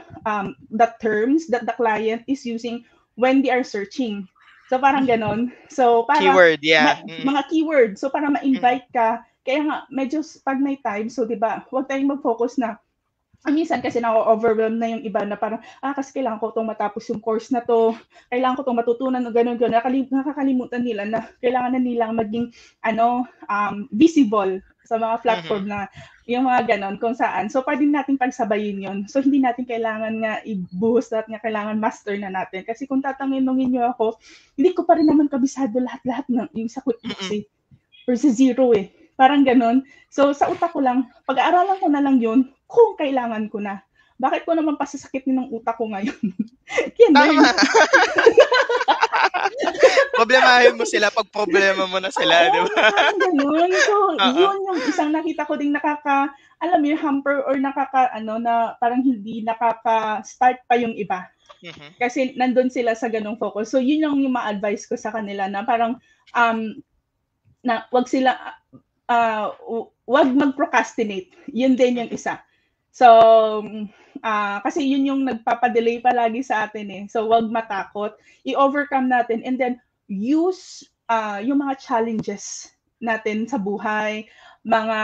terms that the client is using when they are searching. So parang gano'n. So para Keyword, yeah. mga keyword. So para Mm. ma-invite ka, kaya nga medyo 'pag may time, so 'di ba, huwag tayong mag-focus na minsan kasi na-o-overwhelm na yung iba na parang, kasi kailangan ko 'tong matapos yung course na 'to, kailangan ko 'tong matutunan na gano'n, gano'n. Nakakalimutan nila na kailangan na nilang maging ano, visible sa mga Mhm. platform na yung mga gano'n kung saan. So puwede nating pagsabayin 'yun. So hindi natin kailangan nga ibuhos lahat nga kailangan master na natin. Kasi kung tatanungin niyo ako, hindi ko pa rin naman kabisado lahat-lahat ng yung sa QuickBooks, Mm. eh, or sa Xero, eh, parang gano'n. So sa utak ko lang, pag-aaralan ko na lang 'yun kung kailangan ko na. Bakit ko naman pasasakitin ng utak ko ngayon? Tama. Kinlearn. Problemahin mo sila 'pag problema mo na sila, Oo, 'di yung ba? parang gano'n. So, Oo. yun yung isang nakita ko ding alam mo yung hamper or nakaka-ano na parang hindi nakaka-start pa yung iba. Mhm. Kasi nandun sila sa gano'ng focus. So, yun yung ma-advice ko sa kanila na parang, um, na wag sila, wag mag-procrastinate. Yun din yung Mhm. isa. So, kasi yun yung nagpapa-delay palagi sa atin, eh. So, wag matakot, i-overcome natin and then use, yung mga challenges natin sa buhay, mga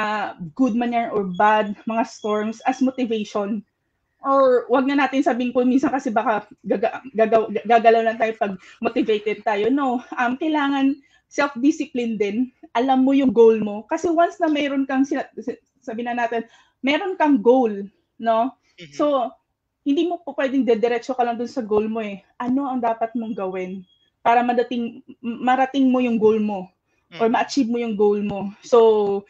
good man yan or bad, mga storms as motivation. Or wag na natin sabihin kung minsan kasi baka gagalaw lang tayo 'pag motivated tayo. No, kailangan self-discipline din. Alam mo yung goal mo. Kasi once na mayroon kang sabihin na natin, meron kang goal, no? Mhm. So, hindi mo po puwedeng dediretso ka lang dun sa goal mo, eh. Ano ang dapat mong gawin para marating mo yung goal mo or Mhm. ma-achieve mo yung goal mo. So,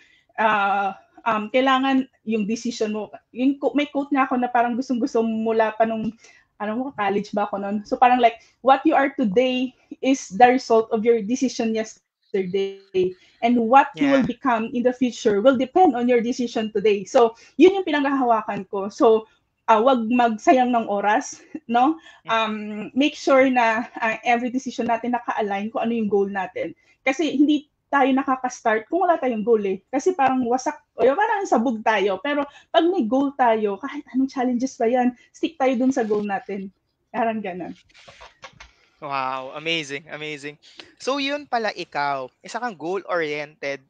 kailangan yung decision mo. May quote nga ako na parang gustong-gusto mula pa nung ano mo, college ba ako noon. So parang like, what you are today is the result of your decision yesterday. And what you will become Yeah. in the future will depend on your decision today. So, yun yung pinanghahawakan ko. So, wag magsayang ng oras, no? Mhm. Make sure na every decision natin naka-align kung ano yung goal natin. Kasi hindi tayo nakaka-start kung wala tayong goal, eh. Kasi parang wasak o parang sabog tayo. Pero 'pag may goal tayo, kahit anong challenges pa 'yan, stick tayo dun sa goal natin. Parang gano'n. Wow, amazing, amazing. So yun pala ikaw, isa kang goal-oriented,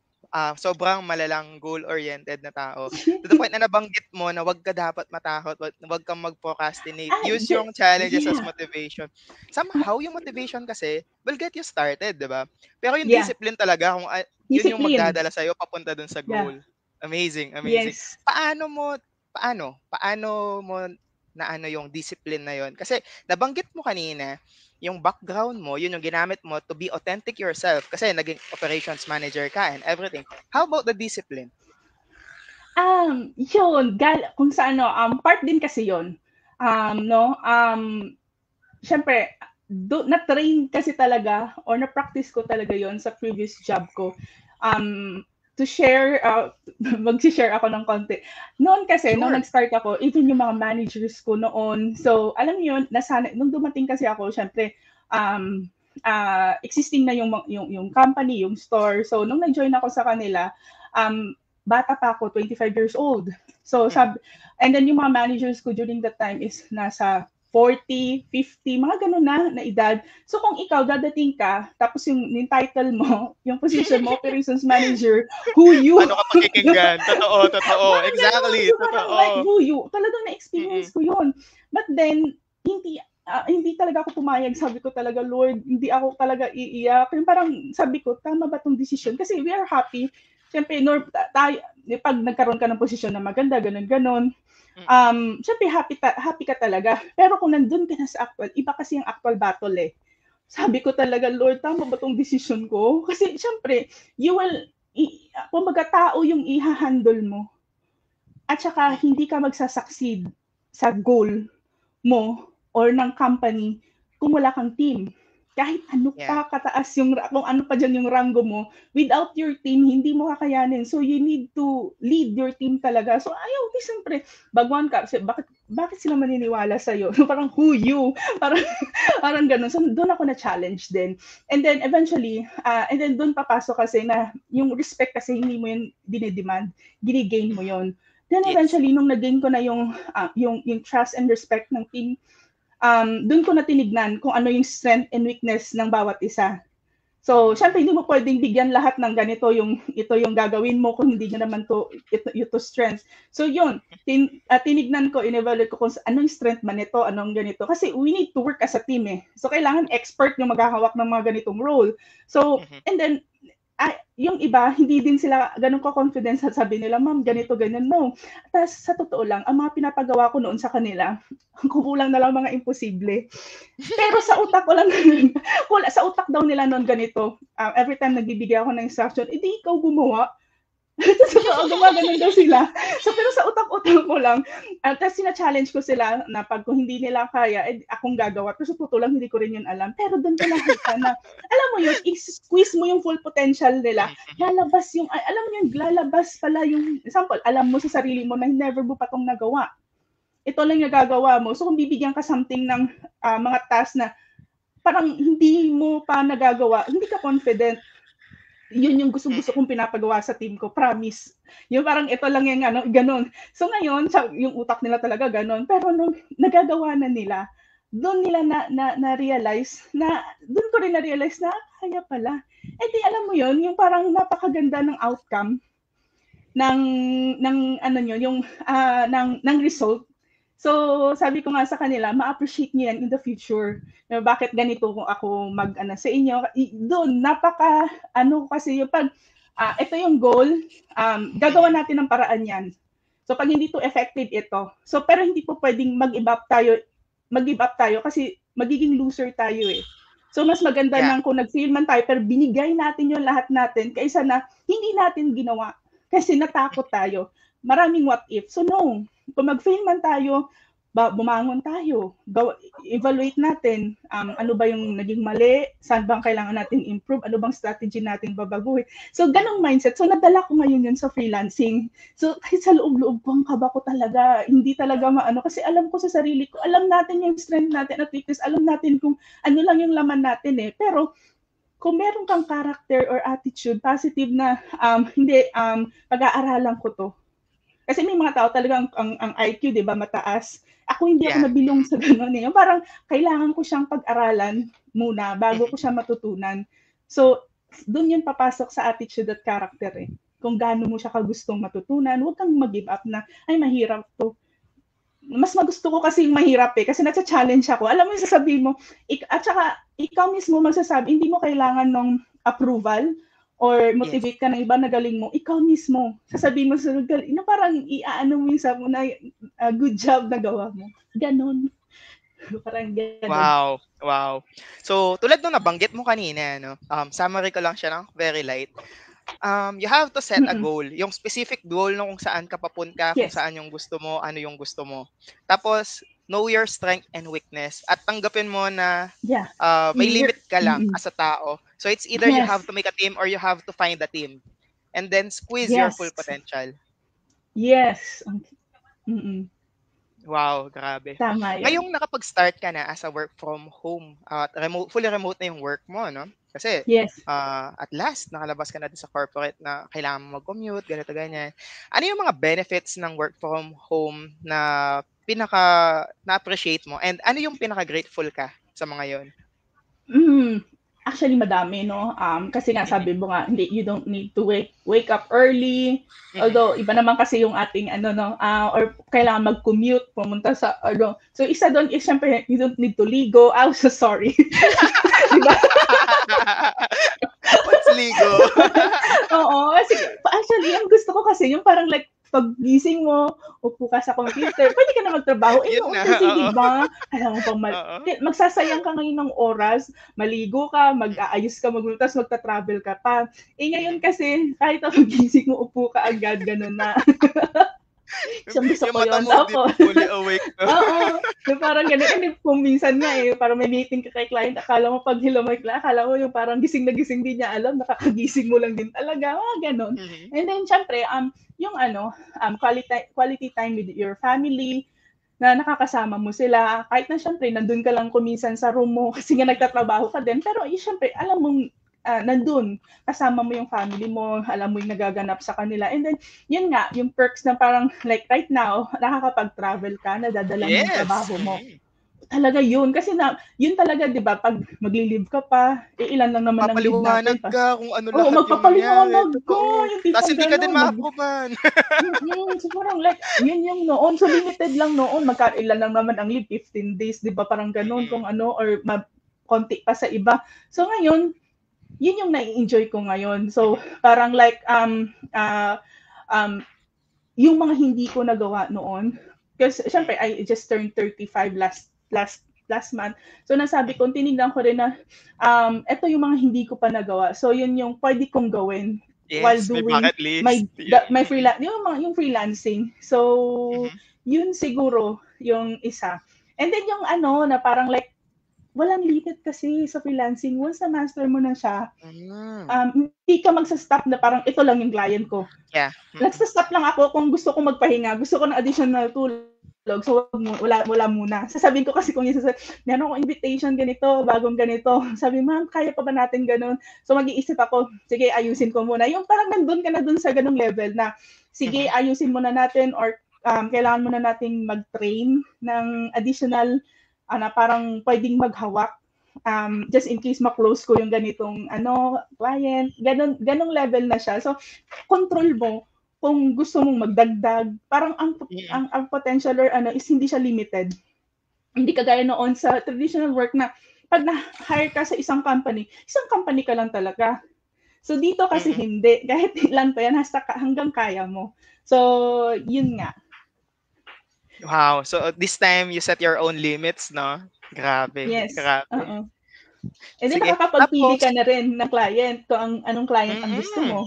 sobrang malalang goal-oriented na tao. To the point na nabanggit mo na 'wag ka dapat matakot, 'wag kang mag-procrastinate. Ah, Use di yung challenges as yeah. motivation. Somehow yung motivation kasi will get you started, 'di ba? Pero yung Yeah, discipline talaga kung yun yung discipline. magdadala sa'yo papunta dun sa Yeah, goal. Amazing, amazing. yes. Paano mo na ano yung discipline na yun? Kasi nabanggit mo kanina yung background mo, yun yung ginamit mo to be authentic yourself kasi naging operations manager ka and everything. How about the discipline? Yun, kung sa ano, part din kasi yun. No, siyempre, na-train kasi talaga or na-practice ko talaga yon sa previous job ko. Um, to share, mag-share ako ng konti. Noon kasi, nung Sure. nag-start ako, even yung mga managers ko noon, so alam niyo yun, nung dumating kasi ako, syempre, um, existing na yung company, yung store. So, nung nag-join ako sa kanila, bata pa ako, 25 years old. So, Mhm. and then yung mga managers ko during that time is nasa 40, 50, mga ganun na edad. So kung ikaw dadating ka, tapos yung title mo, yung position mo, operations manager, who you? Paano ka pakikinggan? Totoo, totoo. Parang ganun. Exactly, So parang like, totoo. who you? Talagang na-experience Mm. ko yun. But then, hindi talaga ako pumayag. Sabi ko talaga, Lord, hindi ako talaga iiyak. Yung parang sabi ko, tama ba tong decision? Mhm. Kasi we are happy. Siyempre, tayo, pag nagkaroon ka ng posisyon na maganda, ganun, ganun, Mm. syempre happy ka talaga. Pero kung nandun ka na sa actual, iba kasi yung actual battle, eh. Sabi ko talaga, Lord, tama ba 'tong decision ko? Kasi siyempre, you will, kumbaga tao yung iha-handle mo at saka Mm. hindi ka magsa-succeed sa goal mo or ng company kung wala kang team. Kahit ano Yeah. pa kataas kung ano pa diyan yung ranggo mo, without your team, hindi mo kakayanin. So, you need to lead your team talaga. So, ayaw, di siyempre, baguhan ka. Kasi bakit sila maniniwala sa'yo? Parang, who you? Parang, parang ganun. So, doon ako na-challenge din. And then, eventually, and then doon papasok kasi na yung respect kasi hindi mo yun dinidemand, ginigain mo Mhm. yun. Then Yes. eventually, nung nag-gain ko na yung trust and respect ng team, dun ko na tinignan kung ano yung strength and weakness ng bawat isa. So, syempre hindi mo pwedeng bigyan lahat ng ganito ito yung gagawin mo kung hindi niya naman ito strength. So, yun, tinignan ko, in-evaluate ko kung anong strength man ito, anong ganito. Kasi we need to work as a team eh. So, kailangan expert yung maghahawak ng mga ganitong role. So, and then, yung iba, hindi din sila ganun ka-confidence at sabi nila, ma'am, ganito, ganyan. No. Tapos, sa totoo lang, ang mga pinapagawa ko noon sa kanila, kumulang na lang mga imposible. Pero sa utak ko lang, sa utak daw nila noon ganito, every time nagbibigay ako ng instruction, edi ikaw gumawa. Tapos gumaganon daw sila. So, pero sa utak-utak ko lang, tapos sina-challenge ko sila na pag kung hindi nila kaya, akong gagawa. Pero sa totoo lang, hindi ko rin yun alam. Pero doon ko nakita na, alam mo yun, i-squeeze mo yung full potential nila. Lalabas yung, alam mo yun, lalabas pala yung, example, alam mo sa sarili mo na never mo pa itong nagawa. Ito lang yung gagawa mo. So, kung bibigyan ka something ng mga task na parang hindi mo pa nagagawa, hindi ka confident, yun yung gusto kong pinapagawa sa team ko, promise. Yung parang ito lang yung ganun. So ngayon, yung utak nila talaga ganun. Pero nung nagagawa na nila, doon nila na-realize, doon ko rin na-realize na, kaya pala. Di alam mo yun, yung parang napakaganda ng outcome ng result. So, sabi ko nga sa kanila, ma-appreciate niyo yan in the future. Bakit ganito kung ako sa inyo? Doon, kasi yung ito yung goal, gagawa natin ng paraan yan. So, pag hindi to effective ito. So, pero hindi po pwedeng mag-give up tayo kasi magiging loser tayo eh. So, mas maganda nang kung nag-fail man tayo, pero binigay natin yung lahat natin kaysa na hindi natin ginawa kasi natakot tayo. Maraming what if. So, no. Kung mag-fail man tayo, bumangon tayo, evaluate natin, ano ba yung naging mali, saan bang kailangan natin improve, ano bang strategy natin babaguhin. So, ganong mindset. So, nadala ko ngayon yun sa freelancing. So, kahit sa loob-loob ko, ang kaba ko talaga, hindi talaga kasi alam ko sa sarili ko, alam natin yung strength natin at weakness, alam natin kung ano lang yung laman natin eh. Pero, kung meron kang character or attitude, positive na, pag-aaralan ko to. Kasi may mga tao talagang ang IQ, di ba, mataas. Ako hindi ako nabilong sa gano'n eh. Yung parang kailangan ko siyang pag-aralan muna bago ko siya matutunan. So, doon yun papasok sa attitude at character eh. Kung gaano mo siya kagustong matutunan, huwag kang mag-give up na, ay, mahirap to. Mas magusto ko kasi yung mahirap eh, kasi nasa-challenge ako. Alam mo yung sasabihin mo, at saka ikaw mismo magsasabi, hindi mo kailangan ng approval or motivate ka ng iba na galing mo, ikaw mismo, sasabihin mo sa galing, parang iaano mo yung sa mo na good job na gawa mo. Ganon. Parang ganon. Wow. So, tulad nung nabanggit mo kanina, summary ko lang siya ng very light. You have to set a goal. Yung specific goal kung saan ka papunta, kung saan yung gusto mo, ano yung gusto mo. Tapos, know your strength and weakness at tanggapin mo na may limit ka lang as a tao. So it's either you have to make a team or you have to find a team. And then squeeze your full potential. Yes. Wow, grabe. Tama yan. Ngayong nakapag-start ka na as a work from home, fully remote na yung work mo, no? Kasi at last, nakalabas ka na din sa corporate na kailangan mo mag-commute, ganito, ganyan. Ano yung mga benefits ng work from home na na-appreciate mo? And ano yung pinaka-grateful ka sa mga yon? Actually, madami, no? Kasi nga, sabi mo nga, you don't need to wake up early. Although, iba naman kasi yung ating, or kailangan mag-commute, pumunta sa, So, isa doon is, syempre, you don't need to ligo. I'm so sorry. Diba? What's ligo? Oo. Actually, ang gusto ko kasi, yung parang like, pag gising mo, upo ka sa computer, pwede ka na magtrabaho. Kasi diba, alam mo pang magsasayang ka ngayon ng oras, maligo ka, mag-aayos ka, maglutas, magta-travel ka pa. Ngayon kasi, kahit pag gising mo, upo ka agad, ganun na. Siyang gusto ko yun. Fully awake. Oo. Parang ganun. Kung minsan nga parang may meeting ka kay client, akala mo pag hello my client, akala mo yung parang gising na gising din niya alam, nakakagising mo lang din talaga. Ganun. And then, syempre, yung quality time with your family, na nakakasama mo sila. Kahit na syempre, nandun ka lang kuminsan sa room mo kasi nga nagtatrabaho ka din. Pero syempre, alam mong nandun, kasama mo yung family mo, alam mo yung nagaganap sa kanila. And then, yun nga, yung perks na parang like right now, nakakapag-travel ka, nadadala mo yung trabaho mo. talaga yun. Kasi yun talaga, di ba, pag magli-leave ka pa, ilan lang naman ang leave Magpapaliwanag natin pa. ka kung ano Oo, lahat yung nangyari, magpapaliwanag ka, totoo. yung Ta's tipong hindi ka din gano'n, ma-approve-an. so parang like, yun yung noon. So limited lang noon. Ilan lang naman ang leave, 15 days, di ba? Parang ganun Mm, kung ano, or konti pa sa iba. So ngayon, yun yung nai-enjoy ko ngayon. So mhm. parang like, yung mga hindi ko nagawa noon, kasi syempre, Mm, I just turned 35 last month. So nasabi mhm. ko, tinignan ko rin na, eto yung mga hindi ko pa nagawa. So yun yung pwede kong gawin while Yes, may doing bucket list, my yun, yung freelancing. So mhm. yun siguro yung isa. And then yung ano na parang like walang limit kasi sa freelancing. Once na master mo na siya, Hmm, hindi ka magsa-stop na parang ito lang yung client ko. yeah, Nagsa-stop lang ako kung gusto ko magpahinga, gusto ko ng additional tulog. So wala muna. Sasabihin ko kasi kung meron akong invitation ganito, bagong ganito. Sabi, ma'am, kaya pa ba natin ganun? So mag-iisip ako, sige, ayusin ko muna. Yung parang nandun ka na dun sa ganung level na, sige, mhm, ayusin muna natin, or kailangan muna nating mag-train ng additional na parang pwedeng maghawak, just in case ma-close ko yung ganitong client, ganong level na siya. So control mo kung gusto mong magdagdag. Parang mm. ang potential or is hindi siya limited. Hindi kagaya noon sa traditional work na pag na-hire ka sa isang company ka lang talaga. So dito kasi Mm. hindi. Kahit ilan pa yan, hanggang kaya mo. So, yun nga. Wow, so this time you set your own limits, 'no? Grabe, Yes. grabe. Oo. And then Sige, nakakapagpili tapos ka na rin ng client kung anong client ang gusto mm, mo.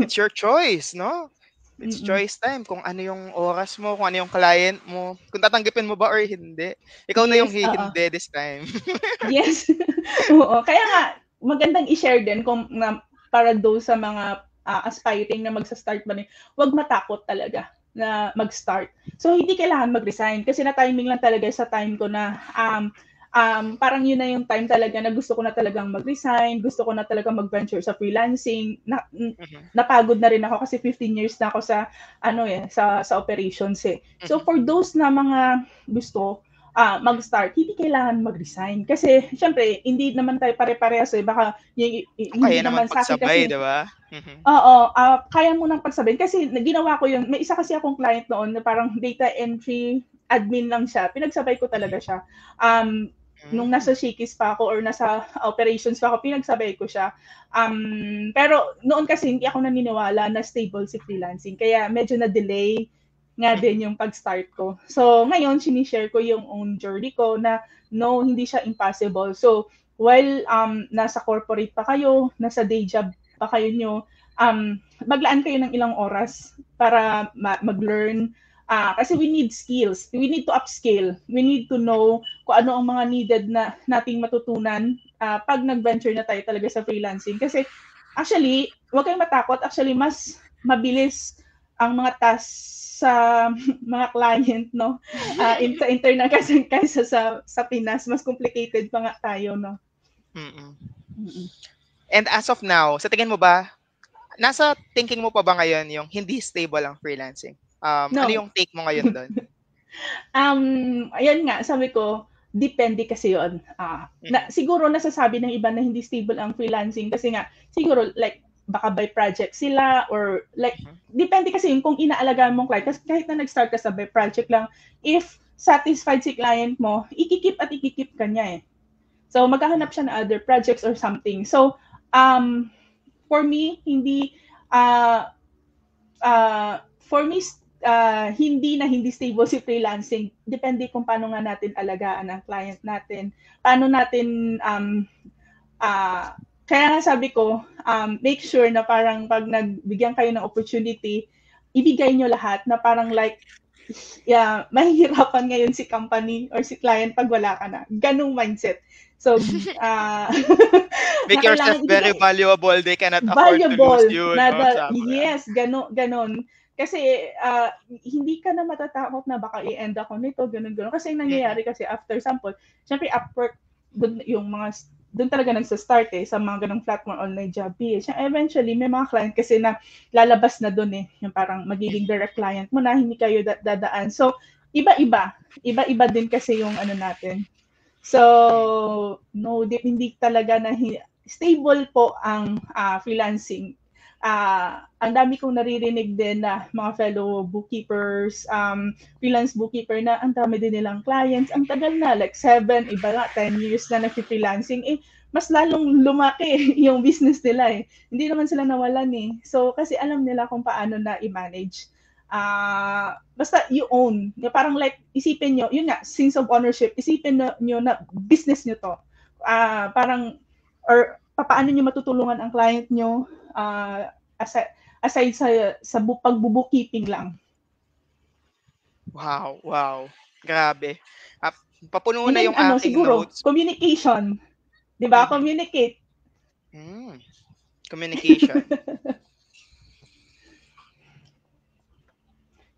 it's your choice, 'no? It's Mm-mm. choice time kung ano yung oras mo, kung ano yung client mo, kung tatanggapin mo ba or hindi. Ikaw na yung Yes, oo. hihindi this time. Yes. Oo. Kaya nga, magandang i-share din kung para those sa mga aspiring na magsa-start ba rin, huwag matakot talaga na mag-start. So, hindi kailangan mag-resign kasi na-timing lang talaga sa time ko na parang yun na yung time talaga na gusto ko na talagang mag-resign, gusto ko na talagang mag-venture sa freelancing. Mhm, Napagod na rin ako kasi 15 years na ako sa sa operations eh. So mhm. for those na mga gusto mag-start, hindi kailangan mag-resign. Kasi, syempre, hindi naman tayo pare-parehas eh. Baka, Kaya hindi naman naman sa akin pagsabay, kasi, 'di ba? Mhm, oo, kaya mo nang pagsabihin. Kasi, ginawa ko yun. May isa kasi akong client noon na parang data entry admin lang siya. Pinagsabay ko mhm. talaga siya. Um, nung Hmm, nasa Shikis pa ako or nasa operations pa ako, pinagsabay ko siya. Pero noon kasi hindi ako naniniwala na stable si freelancing. Kaya medyo na-delay nga mhm, din yung pag-start ko. So, ngayon, sinishare ko yung own journey ko na no, hindi siya impossible. So, while nasa corporate pa kayo, nasa day job pa kayo nyo, maglaan kayo ng ilang oras para mag-learn. Kasi we need skills. We need to upscale. We need to know kung ano ang mga needed na nating matutunan pag nag-venture na tayo talaga sa freelancing. Kasi actually, huwag kayong matakot. Actually, mas mabilis ang mga tasks sa mga client, no? Sa internet kasi kaysa sa Pinas, mas complicated pa nga tayo, no? mm. Mm-mm. And as of now, sa tingin mo ba, nasa thinking mo pa ba ngayon yung hindi stable ang freelancing? Ano No. yung take mo ngayon dun? Ayan nga, sabi ko, depende kasi yon. Mhm, Siguro nasasabi ng iba na hindi stable ang freelancing kasi nga, siguro like, baka by project sila or like, mhm, depende kasi yung kung inaalagaan mong client. Kasi kahit na nag-start ka sa by project lang, if satisfied si client mo, ikikip ka niya eh. So, maghahanap siya ng other projects or something. So, for me, uh, for me, hindi stable si freelancing. Depende kung paano nga natin alagaan ang client natin. Paano natin, uh, kaya nga sabi ko, make sure na parang pag nagbigyan kayo ng opportunity, ibigay nyo lahat na parang like, yeah, mahihirapan ngayon si company or si client pag wala ka na. Ganong mindset. So, uh, na make yourself kailangan very ibigay, valuable, they cannot afford to lose valuable you, na 'no, sobra. yes, ganon. Kasi hindi ka na matatakot na baka i-end ako nito, ganon. Kasi yung Mm, nangyayari kasi after sample, syempre Upwork, dun, yung mga doon talaga nagsa-start eh, sa mga ganong platform online job. Eventually, may mga client kasi na lalabas na doon eh, yung parang magiging direct client mo na, hindi kayo dadaan. So, iba-iba din kasi yung ano natin. So, no, hindi talaga na stable po ang freelancing. Ang dami kong naririnig din na mga fellow bookkeepers, freelance bookkeeper na ang dami din nilang clients. Ang tagal na, like 7, iba nga, 10 years na nag-freelancing. Eh, mas lalong lumaki yung business nila eh. Hindi naman sila nawalan eh. So, kasi alam nila kung paano na i-manage. Basta you own. Parang like, isipin nyo, yun nga, sense of ownership, isipin nyo na business nyo to. Parang, or paano nyo matutulungan ang client nyo aside sa pagbubookkeeping lang. Wow, wow. Grabe. Ah, papuno And na then, yung aking siguro, notes. communication. Di ba? Mhm. Communicate. Communication.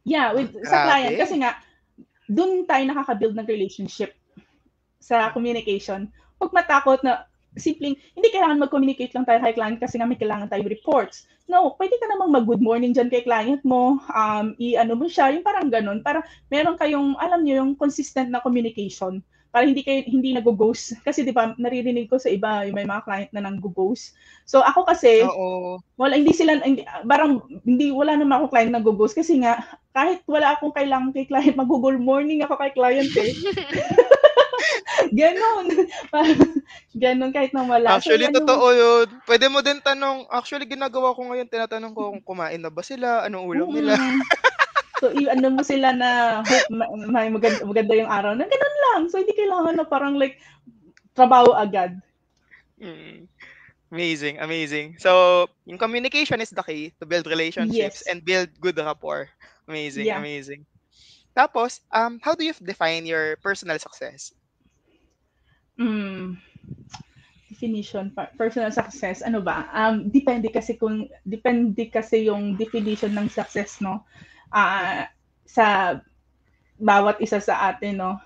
Yeah, sa client. Grabe. Kasi nga, dun tayo nakaka-build ng relationship sa communication. Huwag matakot na simpleng, hindi kailangan mag-communicate lang tayo kay client kasi nga may kailangan tayo reports. No, pwede ka namang mag-good morning dyan kay client mo, i-ano mo siya, yung parang ganun. Para meron kayong, alam nyo, yung consistent na communication. Para hindi nag-ghost. Kasi di ba, naririnig ko sa iba, yung may mga client na nang-ghost. So ako kasi, Oo. wala naman ako client na ghost kasi nga, kahit wala akong kailangan kay client, mag-good morning ako kay client eh. Ganon. Ganon kahit nang wala. So, Actually, yan yung, totoo yun. Pwede mo din tanong, actually, ginagawa ko ngayon, tinatanong ko kung kumain na ba sila, anong ulam nila. So, i-ano mo sila na hope may maganda yung araw na ganun lang. So, hindi kailangan na parang like, trabaho agad. Mm. Amazing, amazing. So, yung communication is the key to build relationships Yes. and build good rapport. Amazing, Yeah. amazing. Tapos, how do you define your personal success? Definition personal success ano ba depende kasi yung definition ng success no sa bawat isa sa atin no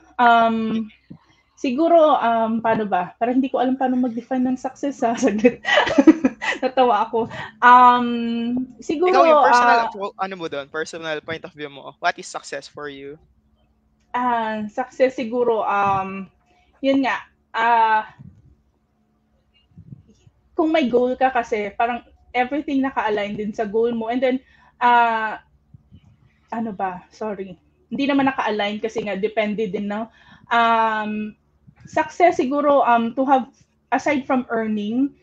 siguro paano ba para hindi ko alam paano mag-define ng success sa saglit natawa ako Ikaw, yung siguro personal, ano mo doon, personal point of view mo, what is success for you? success siguro yun nga uh, kung may goal ka kasi, parang everything naka-align din sa goal mo. And then, uh, ano ba? Sorry. Hindi naman naka-align kasi nga, depende din, no? Success siguro, to have, aside from earning,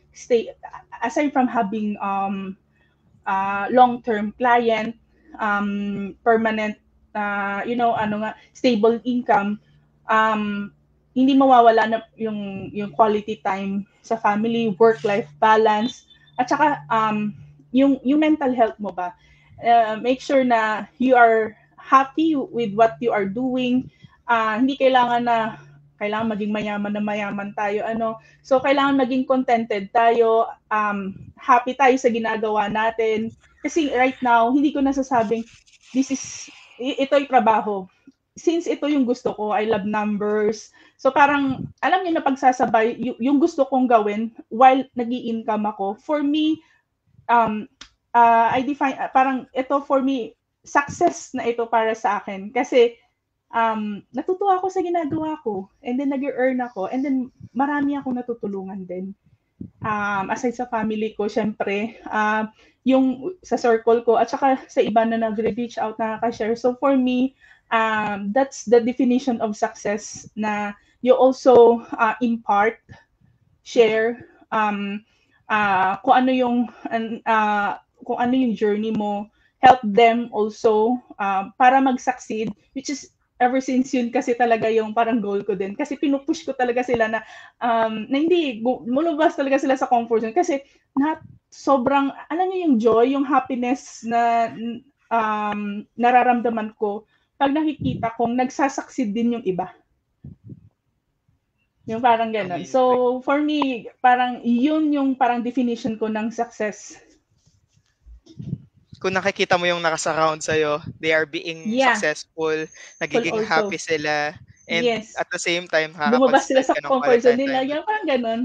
aside from having long-term client, permanent, stable income, hindi mawawala na yung quality time sa family, work-life balance, at saka yung mental health mo ba. Make sure na you are happy with what you are doing. Hindi kailangan maging mayaman na mayaman tayo. So, kailangan maging contented tayo, happy tayo sa ginagawa natin. Kasi right now, hindi ko nasasabing, ito yung trabaho. Since ito yung gusto ko, I love numbers. So parang, alam niyo na pagsasabay, yung gusto kong gawin while nag-i-income ako, for me, I define, parang ito for me, success na ito para sa akin. Kasi, natutuwa ako sa ginagawa ko. And then nag-earn ako. And then marami akong natutulungan din. Aside sa family ko, syempre, yung sa circle ko, at saka sa iba na nag-reach out na nakashare. So for me, that's the definition of success na you also impart, share, kung ano yung journey mo, help them also para mag-succeed, which is ever since yun kasi talaga yung parang goal ko din. Kasi pinupush ko talaga sila na hindi, lumabas talaga sila sa comfort zone. Kasi sobrang, alam niyo yung joy, yung happiness na nararamdaman ko pag nakikita kong nagsasucceed din yung iba. Yung parang gano'n. So, for me, parang yun yung parang definition ko ng success. Kung nakikita mo yung nakasurround sa'yo, they are being successful, nagiging happy sila, and at the same time, lumabas sila makakapag-spend sa ka ng comfort quality zone nila. time. Yung parang gano'n.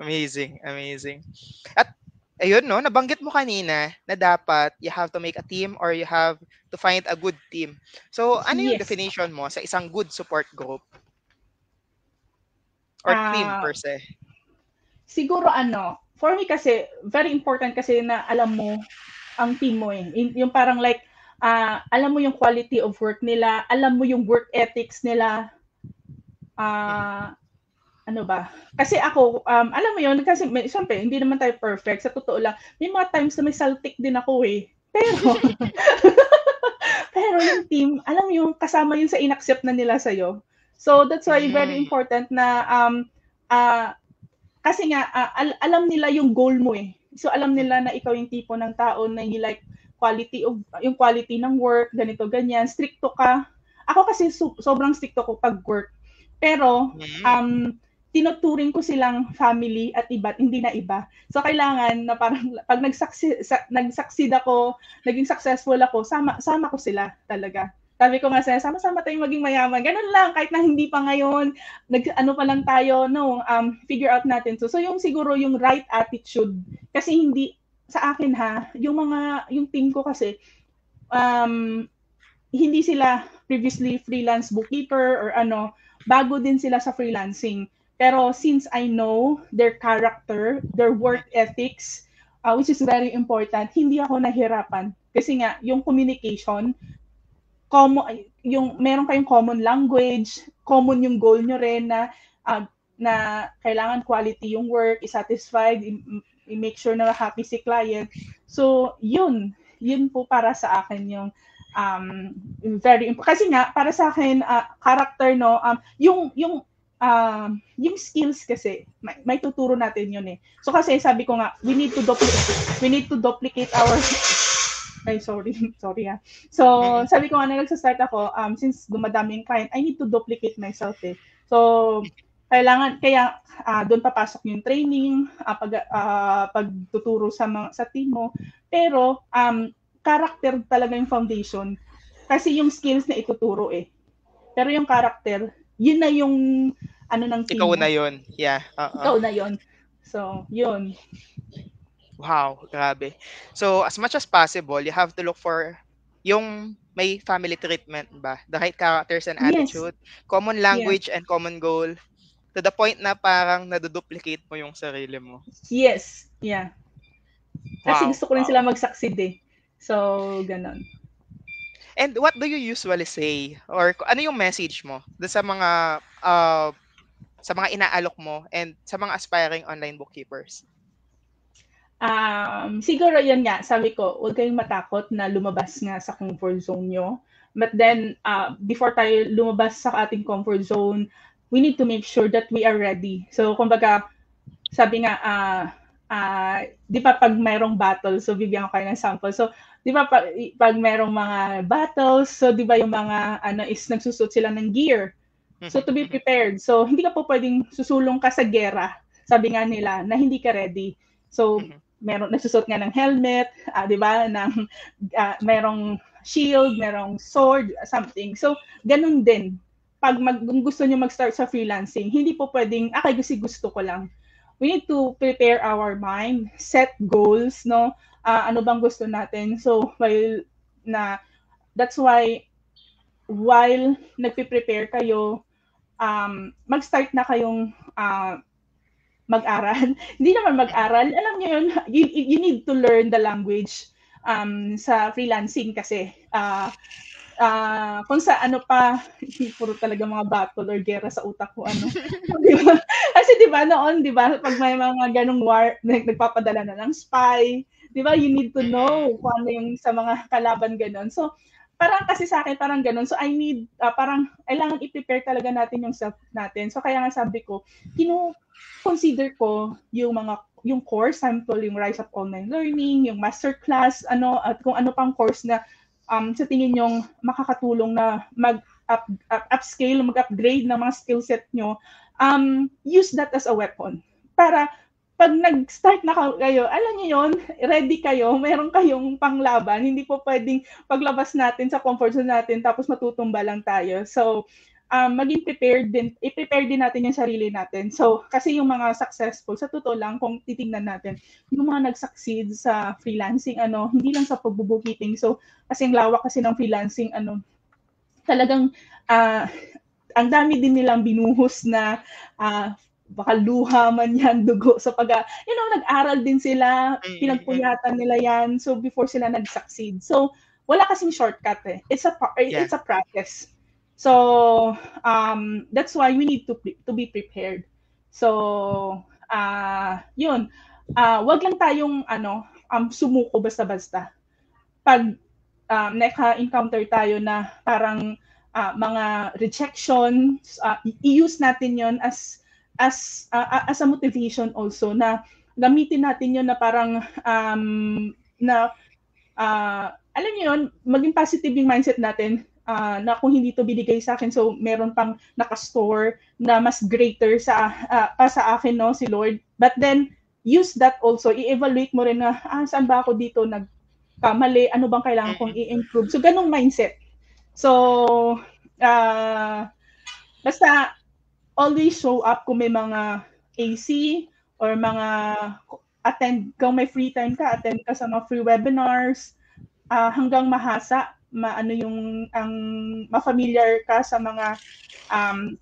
Amazing, amazing. At ayun, no, nabanggit mo kanina na dapat you have to make a team or you have to find a good team. So, ano yung Yes. definition mo sa isang good support group? or team Ah, per se? siguro for me kasi very important kasi na alam mo ang team mo eh. Yung parang like alam mo yung quality of work nila, alam mo yung work ethics nila. Mhm. Ah, ano ba? Kasi ako, alam mo yun, kasi syempre, hindi naman tayo perfect. Sa totoo lang, may mga times na may saltik din ako eh. Pero, pero yung team, alam mo yung kasama yun sa inaccept na nila sa'yo. So, that's why very Hmm, important na, uh, kasi nga, alam nila yung goal mo eh. So, alam mhm, nila na ikaw yung tipo ng tao na you like yung quality ng work, ganito, ganyan. Stricto ka. Ako kasi sobrang stricto ko pag work. Pero, hmm. tinuturing ko silang family at iba't hindi na iba. So, kailangan na parang pag nag-succeed ako, naging successful ako, sama ko sila talaga. Sabi ko nga sama-sama tayong maging mayaman. Ganun lang, kahit na hindi pa ngayon, ano pa lang tayo, no, figure out natin. So yung siguro yung right attitude. Kasi hindi, sa akin ha, yung team ko kasi, um, hindi sila previously freelance bookkeeper or bago din sila sa freelancing. Pero since I know their character, their work ethics, which is very important, hindi ako nahirapan. Kasi nga, yung communication, yung meron kayong common language, common yung goal nyo rin na kailangan quality yung work, i-satisfied, i-make sure na happy si client. So, yun po para sa akin yung very important. Kasi nga, para sa akin, character, no, yung skills kasi, may tuturo natin yun eh. So kasi sabi ko nga, we need to duplicate our ay, sorry. Sorry ah. So, Mm, sabi ko nga na nagsa-start ako, since dumadami yung client, I need to duplicate myself eh. So, kaya doon papasok yung training, pagtuturo sa team mo. Pero, character talaga yung foundation. Kasi yung skills na ituturo eh. Pero yung character, yun na yung ng ikaw team na mo. yun. Yeah, oo. Ikaw na yon. So, yun. Wow, grabe. So, as much as possible, you have to look for yung may family treatment ba? The right characters and Yes. attitude, common Yeah. language and common goal, to the point na parang naduduplicate mo yung sarili mo. Yes. Yeah. Kasi Wow, gusto ko rin wow. sila mag-succeed eh. So, ganon. And what do you usually say or ano yung message mo dun sa mga inaalok mo and sa mga aspiring online bookkeepers? Siguro yun nga, sabi ko, huwag kayong matakot na lumabas nga sa comfort zone nyo. But then, before tayo lumabas sa ating comfort zone, we need to make sure that we are ready. So, kumbaga, sabi nga, di ba pag mayroong battle, so bigyan ko kayo ng sample. So, di ba pag mayroong mga battles, so di ba yung mga is nagsusot sila ng gear. So, to be prepared. So, hindi ka po pwedeng susulong ka sa gera. Sabi nga nila, na hindi ka ready. So, nagsusot nga ng helmet, 'di ba, merong shield, merong sword, something. So, ganun din. Kung gusto niyo mag-start sa freelancing, hindi po pwedeng kasi gusto ko lang. We need to prepare our mind, set goals, no? Ano bang gusto natin? So, that's why while nagpe-prepare kayo, mag-start na kayong mag-aral. Hindi naman mag-aral. Alam niyo yun, you need to learn the language sa freelancing kasi kung sa ano pa, puro talaga mga battle or gera sa utak ko, diba? Kasi diba noon, diba, pag may mga ganong war, nagpapadala na ng spy, diba, you need to know kung ano yung sa mga kalaban ganon. So, parang kasi sa akin, parang ganon. So, I need, parang, kailangan i-prepare talaga natin yung self natin. So, kaya nga sabi ko, consider ko yung course, sample yung Rise Up Online Learning, yung masterclass, at kung ano pang course na sa tingin nyong makakatulong na upscale, mag-upgrade ng mga skill set nyo, use that as a weapon. Para pag nag-start na kayo, alam niyo yon, ready kayo, meron kayong panglaban, hindi po pwedeng paglabas natin sa comfort zone natin tapos matutumba lang tayo. So, maging prepared din, i-prepare din natin yung sarili natin. So, kasi yung mga successful, sa totoo lang, kung titingnan natin, yung mga nag-succeed sa freelancing, hindi lang sa pagbubookkeeping. So, kasi ang lawak kasi ng freelancing, talagang, ang dami din nilang binuhos na baka luha man yan, dugo sa nag-aral din sila, Mm, mm. pinagpuyatan nila yan, so before sila nag-succeed. So, wala kasing shortcut eh. Yeah. It's a process. So, that's why we need to be prepared. So, yun. Wag lang tayong sumuko basta-basta. Pag naka-encounter tayo na parang mga rejections, i-use natin yon as a motivation also na gamitin natin yon na parang na alam niyo yun, maging positive yung mindset natin na kung hindi to binigay sa akin, so meron pang nakastore na mas greater pa sa akin, no, si Lord. But then, use that also. I-evaluate mo rin na, saan ba ako dito nagkamali? Ano bang kailangan kong Mm. i-improve? So, ganong mindset. So, basta, always show up kung may mga AC or mga kung may free time ka, attend ka sa mga free webinars, hanggang mahasa, ma-familiar ka sa mga um,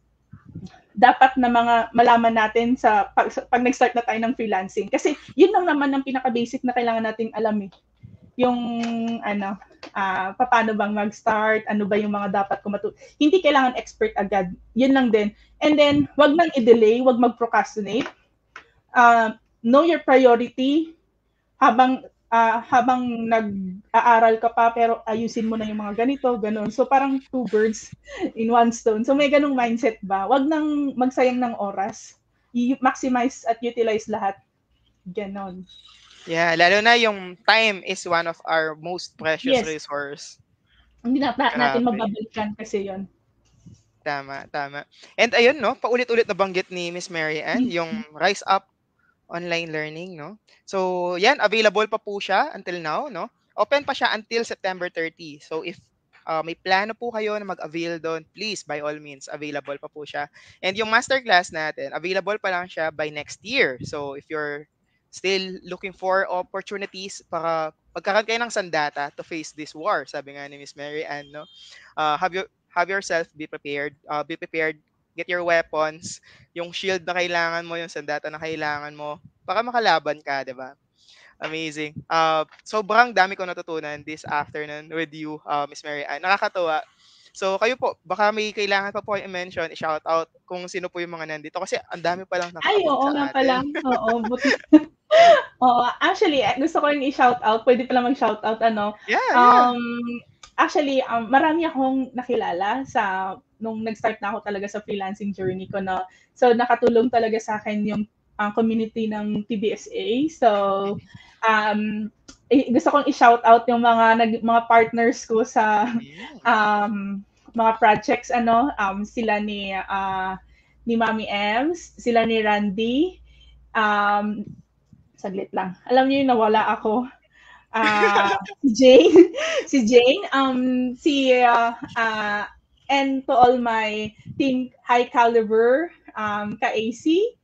dapat na mga malaman natin pag nag-start na tayo ng freelancing. Kasi yun lang naman ang pinaka-basic na kailangan nating alam eh. Yung paano bang mag-start, ano ba yung mga dapat ko hindi kailangan expert agad. Yun lang din. And then, wag nang i-delay, wag mag-procrastinate. Know your priority habang nag-aaral ka pa pero ayusin mo na yung mga ganito, ganun. So parang two birds in one stone. So may ganung mindset ba? Wag nang magsayang ng oras. I-maximize at utilize lahat. Ganon. Yeah, lalo na yung time is one of our most precious Yes. resource. Hindi natin Grabe. mababalikan kasi yon. Tama, tama. And ayun 'no, paulit-ulit nabanggit ni Miss Mary Ann yung Rise Up online learning 'no. So 'yan, available pa po siya until now 'no. Open pa siya until September 30. So if may plano po kayo na mag-avail do'n, please by all means available pa po siya. And yung masterclass natin, available pa lang siya by next year. So if you're still looking for opportunities para magkaroon kayo ng sandata to face this war, sabi nga ni Miss Mary Ann 'no. Have yourself be prepared, get your weapons, yung shield na kailangan mo, yung sandata na kailangan mo para makalaban ka, 'di ba? Amazing. Sobrang dami ko natutunan this afternoon with you, Miss Mary Ann. Nakakatuwa. So kayo po, baka may kailangan pa po kayo i-mention, i-shout out kung sino po yung mga nandito kasi ang dami pa lang Ay, nakaabang oo nga sa pala. atin. Oo, buti. Oo, actually, gusto ko rin i-shoutout. Pwede pala mag-shoutout, ano. Yeah, yeah. Um, actually, marami akong nakilala nung nag-start na ako talaga sa freelancing journey ko, no. So, nakatulong talaga sa akin yung community ng TBSA. So, um, gusto kong i-shoutout yung mga partners ko sa Mm. mga projects, sila ni Mami Ems, sila ni Randy, um, saglit lang. Alam niyo yung nawala ako. Si Jane, si Jane, and to all my team high caliber, ka-AC,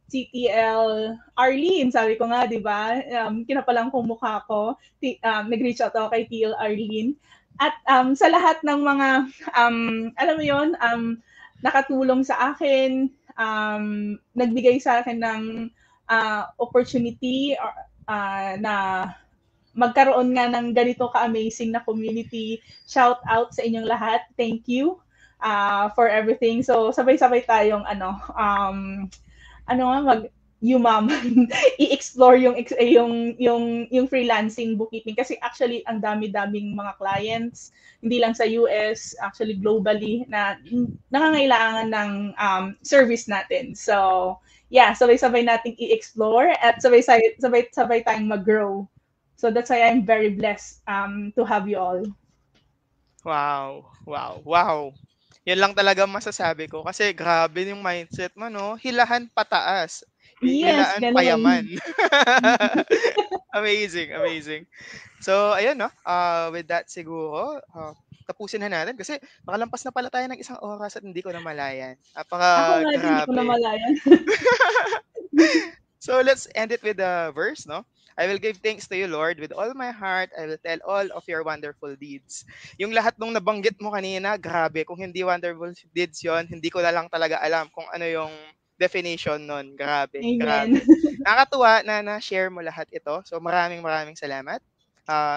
CTL Arlene, sabi ko nga, di ba? Kinapalang kong mukha ko, nag-reach out ako kay TL Arlene. At sa lahat ng mga, alam mo yon, nakatulong sa akin, nagbigay sa akin ng opportunity na magkaroon nga ng ganito ka-amazing na community. Shout out sa inyong lahat. Thank you for everything. So, sabay-sabay tayong yumaman, i-explore yung freelancing bookkeeping kasi actually ang dami-daming mga clients hindi lang sa US, actually globally na nangangailangan ng service natin. So, yeah, sabay-sabay nating i-explore at sabay-sabay tayong mag-grow. So that's why I'm very blessed to have you all. Wow, wow, wow. Yan lang talaga masasabi ko kasi grabe yung mindset mo 'no, hilahan pataas, Yes, hilaan payaman. ganun. Amazing, amazing. So ayun 'no, with that siguro, tapusin na natin kasi nakalampas na pala tayo ng isang oras at hindi ko namalayan. Ako nga din, hindi ko Napakagrabe. namalayan. So let's end it with a verse, no? I will give thanks to you, Lord, with all my heart. I will tell all of your wonderful deeds. Yung lahat nung nabanggit mo kanina, grabe. Kung hindi wonderful deeds yon, hindi ko na lang talaga alam kung ano yung definition nun. Grabe, Amen. grabe. Nakakatuwa na na-share mo lahat ito. So maraming maraming salamat,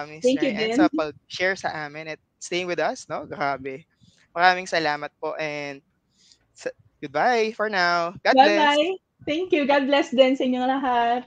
Miss Thank Mary you Ann, sa din. pag-share sa amin at staying with us, no? Grabe. Maraming salamat po and sa goodbye for now. God bless. Bye-bye. Thank you. God bless din sa inyong lahat.